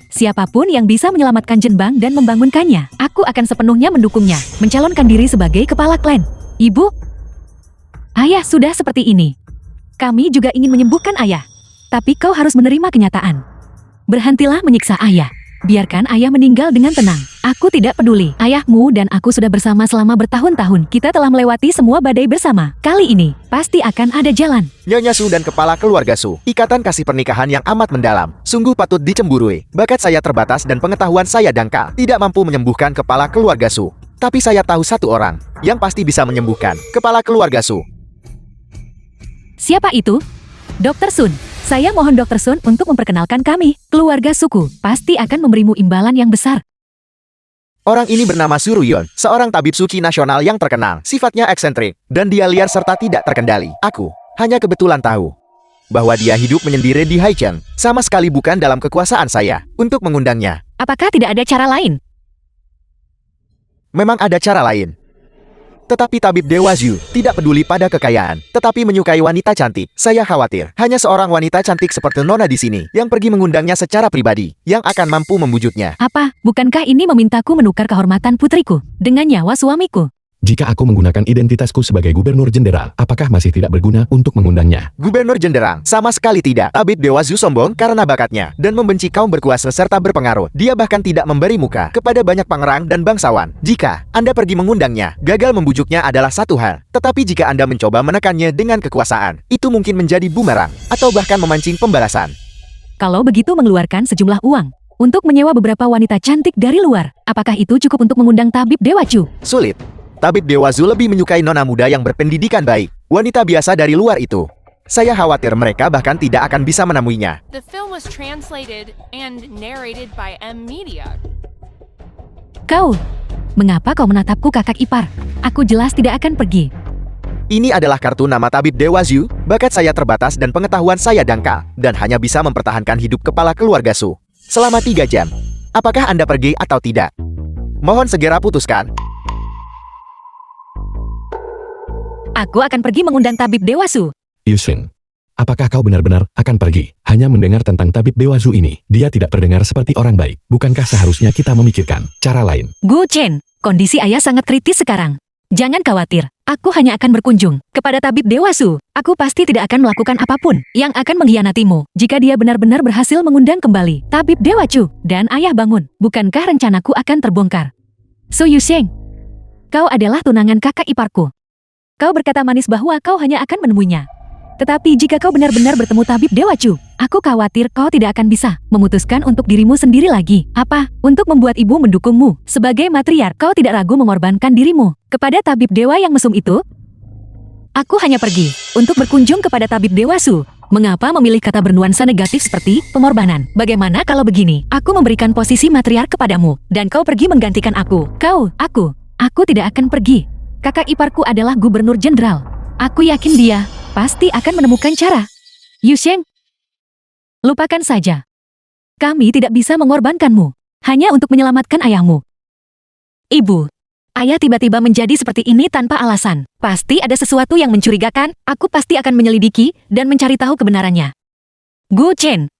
Siapapun yang bisa menyelamatkan Jenbang dan membangunkannya, aku akan sepenuhnya mendukungnya, mencalonkan diri sebagai kepala klan. Ibu, ayah sudah seperti ini. Kami juga ingin menyembuhkan ayah. Tapi kau harus menerima kenyataan. Berhentilah menyiksa ayah. Biarkan ayah meninggal dengan tenang. Aku tidak peduli. Ayahmu dan aku sudah bersama selama bertahun-tahun. Kita telah melewati semua badai bersama. Kali ini, pasti akan ada jalan.
Nyonya Su dan kepala keluarga Su, ikatan kasih pernikahan yang amat mendalam. Sungguh patut dicemburui. Bakat saya terbatas dan pengetahuan saya dangkal. Tidak mampu menyembuhkan kepala keluarga Su. Tapi saya tahu satu orang yang pasti bisa menyembuhkan kepala keluarga Su.
Siapa itu? Dr. Sun. Saya mohon Dr. Sun untuk memperkenalkan kami. Keluarga suku pasti akan memberimu imbalan yang besar.
Orang ini bernama Su Ruyon, seorang tabib suci nasional yang terkenal. Sifatnya eksentrik, dan dia liar serta tidak terkendali. Aku hanya kebetulan tahu bahwa dia hidup menyendiri di Haicheng. Sama sekali bukan dalam kekuasaan saya untuk mengundangnya.
Apakah tidak ada cara lain?
Memang ada cara lain. Tetapi tabib Dewa Zhu tidak peduli pada kekayaan, tetapi menyukai wanita cantik. Saya khawatir hanya seorang wanita cantik seperti Nona di sini yang pergi mengundangnya secara pribadi, yang akan mampu membujuknya.
Apa? Bukankah ini memintaku menukar kehormatan putriku dengan nyawa suamiku?
Jika aku menggunakan identitasku sebagai gubernur jenderal, apakah masih tidak berguna untuk mengundangnya?
Gubernur jenderal, sama sekali tidak. Tabib Dewa Zhu sombong karena bakatnya dan membenci kaum berkuasa serta berpengaruh. Dia bahkan tidak memberi muka kepada banyak pangerang dan bangsawan. Jika Anda pergi mengundangnya, gagal membujuknya adalah satu hal. Tetapi jika Anda mencoba menekannya dengan kekuasaan, itu mungkin menjadi bumerang atau bahkan memancing pembalasan.
Kalau begitu mengeluarkan sejumlah uang untuk menyewa beberapa wanita cantik dari luar, apakah itu cukup untuk mengundang tabib Dewa Chu?
Sulit. Tabib Dewa Zhu lebih menyukai nona muda yang berpendidikan baik. Wanita biasa dari luar itu. Saya khawatir mereka bahkan tidak akan bisa menemuinya.
The film was translated and narrated by M. Media.
Kau, mengapa kau menatapku kakak ipar? Aku jelas tidak akan pergi.
Ini adalah kartu nama tabib Dewa Zhu. Bakat saya terbatas dan pengetahuan saya dangkal, dan hanya bisa mempertahankan hidup kepala keluarga Su selama 3 jam. Apakah Anda pergi atau tidak? Mohon segera putuskan.
Aku akan pergi mengundang tabib Dewa Su.
Yusheng, apakah kau benar-benar akan pergi? Hanya mendengar tentang tabib Dewa Zhu ini, dia tidak terdengar seperti orang baik. Bukankah seharusnya kita memikirkan cara lain?
Gu Chen, kondisi ayah sangat kritis sekarang. Jangan khawatir, aku hanya akan berkunjung kepada tabib Dewa Su. Aku pasti tidak akan melakukan apapun yang akan mengkhianatimu. Jika dia benar-benar berhasil mengundang kembali tabib Dewa Chu dan ayah bangun, bukankah rencanaku akan terbongkar? Su Yusheng, kau adalah tunangan kakak iparku. Kau berkata manis bahwa kau hanya akan menemuinya. Tetapi jika kau benar-benar bertemu tabib Dewa Chu, aku khawatir kau tidak akan bisa memutuskan untuk dirimu sendiri lagi. Apa? Untuk membuat ibu mendukungmu. Sebagai matriark, kau tidak ragu mengorbankan dirimu kepada tabib dewa yang mesum itu? Aku hanya pergi untuk berkunjung kepada tabib Dewa Su. Mengapa memilih kata bernuansa negatif seperti pengorbanan? Bagaimana kalau begini? Aku memberikan posisi matriark kepadamu, dan kau pergi menggantikan aku. Aku tidak akan pergi. Kakak iparku adalah gubernur jenderal. Aku yakin dia pasti akan menemukan cara. Yusheng, lupakan saja. Kami tidak bisa mengorbankanmu hanya untuk menyelamatkan ayahmu. Ibu, ayah tiba-tiba menjadi seperti ini tanpa alasan. Pasti ada sesuatu yang mencurigakan. Aku pasti akan menyelidiki dan mencari tahu kebenarannya. Gu Chen,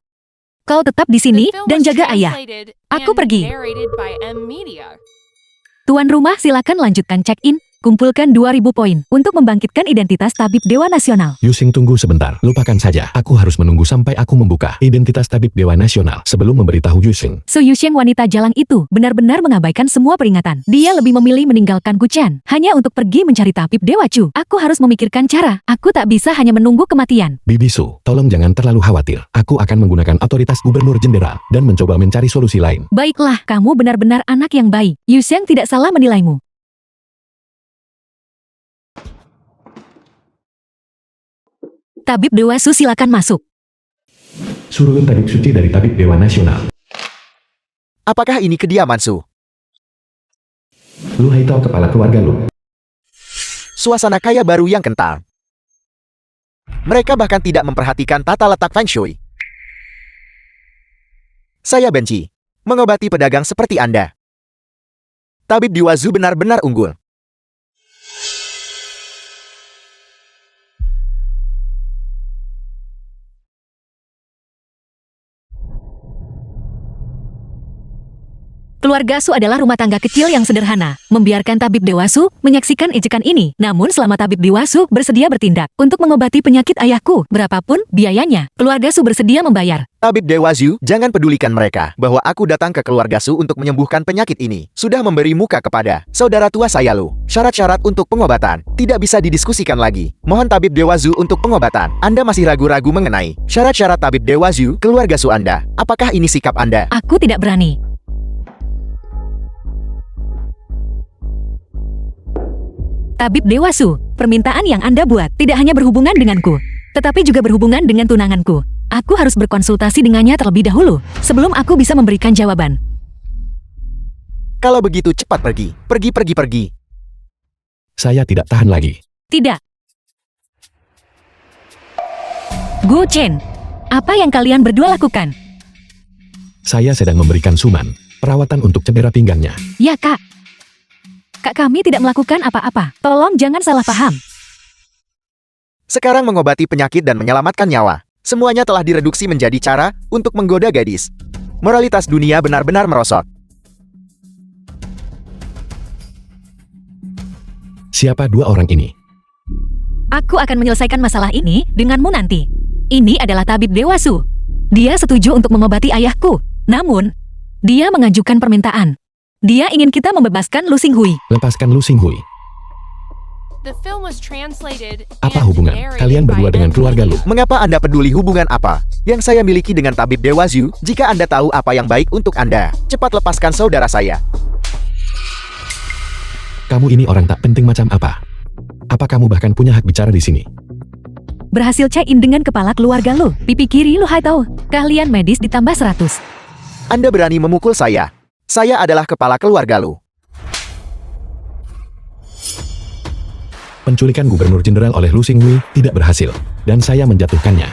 kau tetap di sini
The film
dan
was
jaga ayah.
translated
Aku
and
pergi.
narrated by M Media.
Tuan rumah silakan lanjutkan check-in. Kumpulkan 2.000 poin untuk membangkitkan identitas tabib Dewa Nasional.
Yusheng, tunggu sebentar. Lupakan saja. Aku harus menunggu sampai aku membuka identitas tabib Dewa Nasional sebelum memberitahu Yusheng.
Su Yusheng, wanita jalang itu, benar-benar mengabaikan semua peringatan. Dia lebih memilih meninggalkan Gu Chen hanya untuk pergi mencari tabib Dewa Chu. Aku harus memikirkan cara. Aku tak bisa hanya menunggu kematian.
Bibi Su, tolong jangan terlalu khawatir. Aku akan menggunakan otoritas gubernur jenderal dan mencoba mencari solusi lain.
Baiklah, kamu benar-benar anak yang baik. Yusheng tidak salah menilaimu. Tabib Dewa Su, silakan masuk.
Suruhun tabib suci dari tabib Dewa Nasional.
Apakah ini kediaman Su?
Lu Haitao, kepala keluarga Lu.
Suasana kaya baru yang kental. Mereka bahkan tidak memperhatikan tata letak Feng Shui. Saya benci mengobati pedagang seperti Anda. Tabib Dewa Zhu benar-benar unggul.
Keluarga Su adalah rumah tangga kecil yang sederhana. Membiarkan tabib Dewa Su menyaksikan ejekan ini. Namun selama tabib Dewa Su bersedia bertindak untuk mengobati penyakit ayahku, berapapun biayanya, keluarga Su bersedia membayar.
Tabib Dewa Zhu, jangan pedulikan mereka bahwa aku datang ke keluarga Su untuk menyembuhkan penyakit ini. Sudah memberi muka kepada saudara tua saya Lu. Syarat-syarat untuk pengobatan tidak bisa didiskusikan lagi. Mohon tabib Dewa Zhu untuk pengobatan. Anda masih ragu-ragu mengenai syarat-syarat tabib Dewa Zhu, keluarga Su Anda. Apakah ini sikap Anda?
Aku tidak berani. Tabib Dewa Su, permintaan yang Anda buat tidak hanya berhubungan denganku, tetapi juga berhubungan dengan tunanganku. Aku harus berkonsultasi dengannya terlebih dahulu, sebelum aku bisa memberikan jawaban.
Kalau begitu cepat pergi. Pergi.
Saya tidak tahan lagi.
Tidak. Gu Chen, apa yang kalian berdua lakukan?
Saya sedang memberikan Suman perawatan untuk cedera pinggangnya.
Ya, Kak. Kak, kami tidak melakukan apa-apa. Tolong jangan salah paham.
Sekarang mengobati penyakit dan menyelamatkan nyawa. Semuanya telah direduksi menjadi cara untuk menggoda gadis. Moralitas dunia benar-benar merosot.
Siapa dua orang ini?
Aku akan menyelesaikan masalah ini denganmu nanti. Ini adalah tabib Dewa Su. Dia setuju untuk mengobati ayahku. Namun, dia mengajukan permintaan. Dia ingin kita membebaskan Lu Xinghui.
Lepaskan Lu Xinghui.
The film was translated
Apa
and
hubungan
narrated
kalian berdua
by
dengan
M
keluarga Lu?
Media.
Mengapa Anda peduli hubungan apa yang saya miliki dengan tabib Dewa Zhu jika Anda tahu apa yang baik untuk Anda? Cepat lepaskan saudara saya.
Kamu ini orang tak penting macam apa? Apa kamu bahkan punya hak bicara di sini?
Berhasil check-in dengan kepala keluarga Lu. Pipi kiri Lu Haitao. Keahlian medis ditambah 100.
Anda berani memukul saya. Saya adalah kepala keluarga Lu.
Penculikan Gubernur Jenderal oleh Lu Xinghui tidak berhasil, dan saya menjatuhkannya.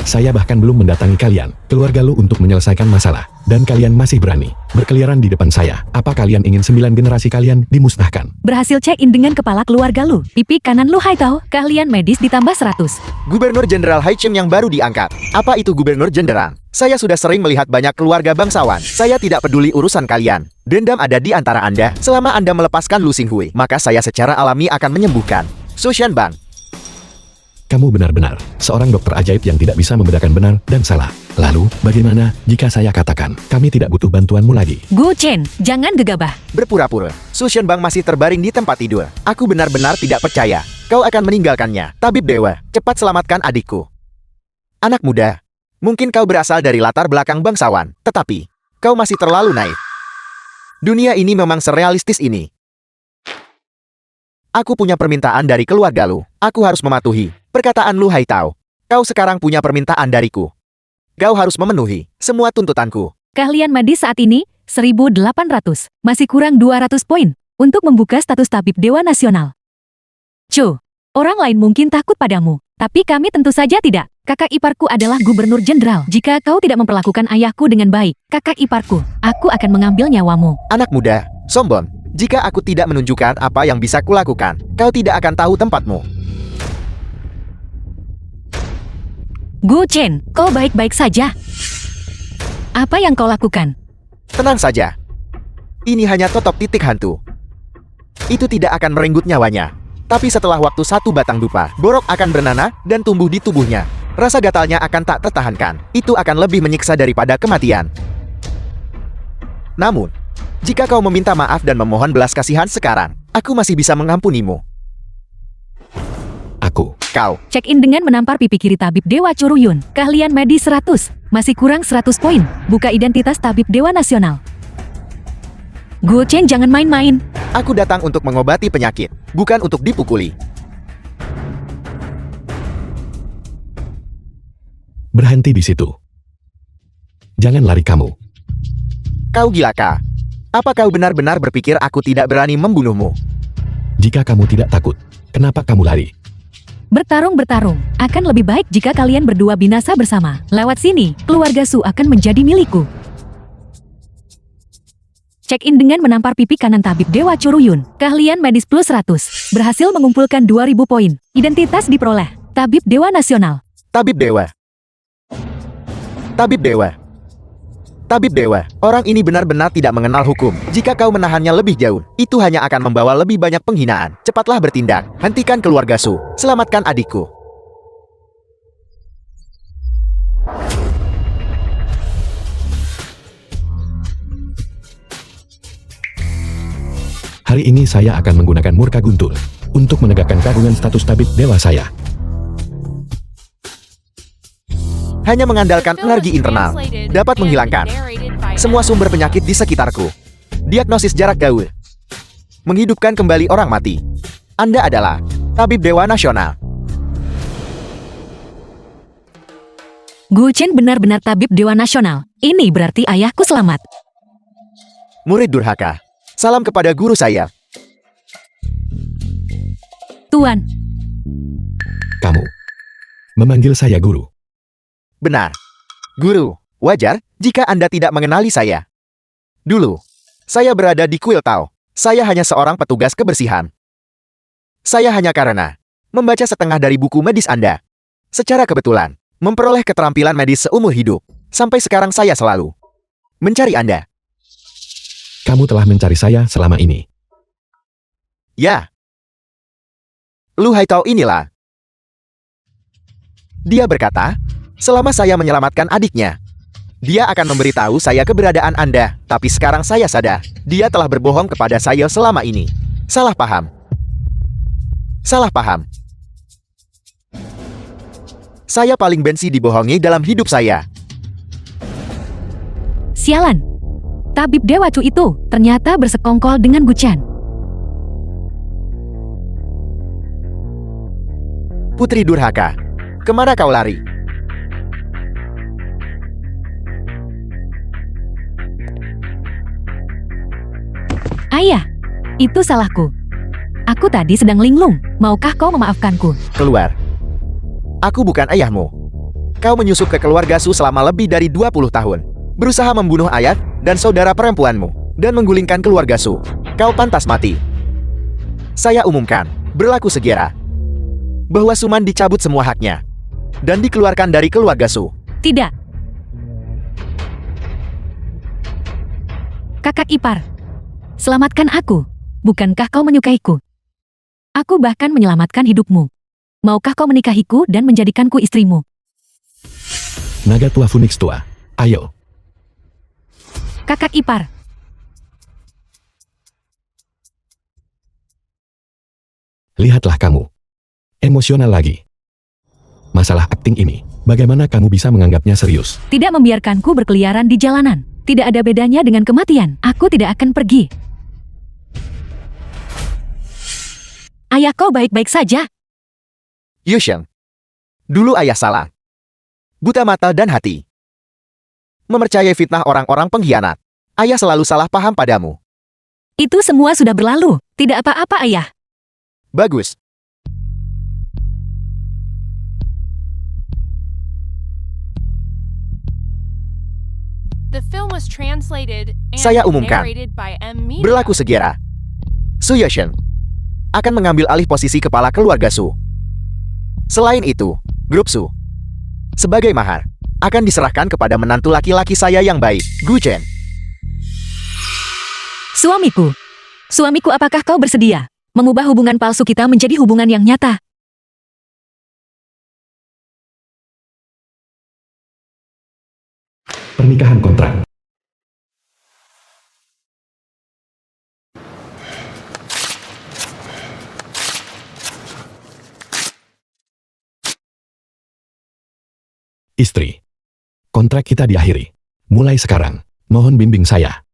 Saya bahkan belum mendatangi kalian, keluarga Lu, untuk menyelesaikan masalah, dan kalian masih berani berkeliaran di depan saya. Apa kalian ingin 9 generasi kalian dimusnahkan?
Berhasil check-in dengan kepala keluarga Lu. Pipi kanan Lu Haitao, keahlian medis ditambah 100.
Gubernur Jenderal Haichim yang baru diangkat. Apa itu Gubernur Jenderal? Saya sudah sering melihat banyak keluarga bangsawan. Saya tidak peduli urusan kalian. Dendam ada di antara Anda. Selama Anda melepaskan Lu Xinghui, maka saya secara alami akan menyembuhkan. Su Shenbang.
Kamu benar-benar seorang dokter ajaib yang tidak bisa membedakan benar dan salah. Lalu, bagaimana jika saya katakan kami tidak butuh bantuanmu lagi?
Gu Chen, jangan gegabah.
Berpura-pura. Su Shenbang masih terbaring di tempat tidur. Aku benar-benar tidak percaya. Kau akan meninggalkannya. Tabib Dewa, cepat selamatkan adikku. Anak muda, mungkin kau berasal dari latar belakang bangsawan, tetapi kau masih terlalu naif. Dunia ini memang serealistis ini. Aku punya permintaan dari keluarga Lu. Aku harus mematuhi perkataan Lu Haitao. Kau sekarang punya permintaan dariku. Kau harus memenuhi semua tuntutanku.
Keahlian medis saat ini 1.800, masih kurang 200 poin untuk membuka status tabib Dewa Nasional. Cho, orang lain mungkin takut padamu, tapi kami tentu saja tidak. Kakak iparku adalah Gubernur Jenderal. Jika kau tidak memperlakukan ayahku dengan baik, kakak iparku, aku akan mengambil nyawamu.
Anak muda, sombong. Jika aku tidak menunjukkan apa yang bisa kulakukan, kau tidak akan tahu tempatmu.
Gu Chen, kau baik-baik saja. Apa yang kau lakukan?
Tenang saja. Ini hanya totok titik hantu. Itu tidak akan merenggut nyawanya. Tapi setelah waktu 1 batang dupa, borok akan bernanah dan tumbuh di tubuhnya. Rasa gatalnya akan tak tertahankan. Itu akan lebih menyiksa daripada kematian. Namun, jika kau meminta maaf dan memohon belas kasihan sekarang, aku masih bisa mengampunimu. Kau.
Check-in dengan menampar pipi kiri tabib Dewa Curuyun. Keahlian medis 100, masih kurang 100 poin. Buka identitas tabib Dewa Nasional. Gu Chen, jangan main-main.
Aku datang untuk mengobati penyakit, bukan untuk dipukuli.
Berhenti di situ. Jangan lari kamu.
Kau gilakah? Apa kau benar-benar berpikir aku tidak berani membunuhmu?
Jika kamu tidak takut, kenapa kamu lari?
Bertarung. Akan lebih baik jika kalian berdua binasa bersama. Lewat sini, keluarga Su akan menjadi milikku. Check-in dengan menampar pipi kanan tabib Dewa Curuyun. Keahlian medis plus 100. Berhasil mengumpulkan 2000 poin. Identitas diperoleh. Tabib Dewa Nasional.
Tabib Dewa. Tabib Dewa. Tabib Dewa, orang ini benar-benar tidak mengenal hukum. Jika kau menahannya lebih jauh, itu hanya akan membawa lebih banyak penghinaan. Cepatlah bertindak. Hentikan keluarga Su. Selamatkan adikku.
Hari ini saya akan menggunakan murka guntur untuk menegakkan kagungan status tabib dewa saya.
Hanya mengandalkan
The film
energi
was
internal
translated
dapat
and
menghilangkan
narrated by
semua sumber penyakit di sekitarku. Diagnosis jarak gaul. Menghidupkan kembali orang mati. Anda adalah Tabib Dewa Nasional.
Gu Chen benar-benar tabib Dewa Nasional. Ini berarti ayahku selamat.
Murid durhaka. Salam kepada guru saya.
Tuan,
Kamu memanggil saya guru.
Benar. Guru, wajar jika Anda tidak mengenali saya. Dulu, saya berada di kuil Tao. Saya hanya seorang petugas kebersihan. Saya hanya karena membaca setengah dari buku medis Anda. Secara kebetulan, memperoleh keterampilan medis seumur hidup. Sampai sekarang saya selalu mencari Anda.
Kamu telah mencari saya selama ini.
Ya. Lu Haitao inilah. Dia berkata, selama saya menyelamatkan adiknya, dia akan memberitahu saya keberadaan Anda. Tapi sekarang saya sadar, dia telah berbohong kepada saya selama ini. Salah paham. Salah paham. Saya paling benci dibohongi dalam hidup saya.
sialan. Tabib Dewa Chu itu ternyata bersekongkol dengan Gu Chen.
Putri durhaka, kemana kau lari?
Ayah, itu salahku. Aku tadi sedang linglung. Maukah kau memaafkanku?
Keluar. Aku bukan ayahmu. Kau menyusup ke keluarga Su selama lebih dari 20 tahun. Berusaha membunuh ayah dan saudara perempuanmu. Dan menggulingkan keluarga Su. Kau pantas mati. Saya umumkan, berlaku segera, bahwa Suman dicabut semua haknya. Dan dikeluarkan dari keluarga Su.
Tidak. Kakak ipar, selamatkan aku. Bukankah kau menyukaiku? Aku bahkan menyelamatkan hidupmu. Maukah kau menikahiku dan menjadikanku istrimu?
Naga tua Phoenix tua. Ayo.
Kakak ipar.
Lihatlah kamu. Emosional lagi. Masalah akting ini, bagaimana kamu bisa menganggapnya serius?
Tidak membiarkanku berkeliaran di jalanan. Tidak ada bedanya dengan kematian. Aku tidak akan pergi. Ayah kau baik-baik saja.
Yushen. Dulu ayah salah. Buta mata dan hati. Memercayai fitnah orang-orang pengkhianat. Ayah selalu salah paham padamu.
Itu semua sudah berlalu. Tidak apa-apa, ayah.
Bagus.
The film was translated and
Saya umumkan,
narrated by M Media.
berlaku segera. Su Yushen akan mengambil alih posisi kepala keluarga Su. Selain itu, grup Su sebagai mahar akan diserahkan kepada menantu laki-laki saya yang baik, Gu Chen.
Suamiku. Suamiku, apakah kau bersedia mengubah hubungan palsu kita menjadi hubungan yang nyata?
Pernikahan kontrak. Istri. Kontrak kita diakhiri. Mulai sekarang, mohon bimbing saya.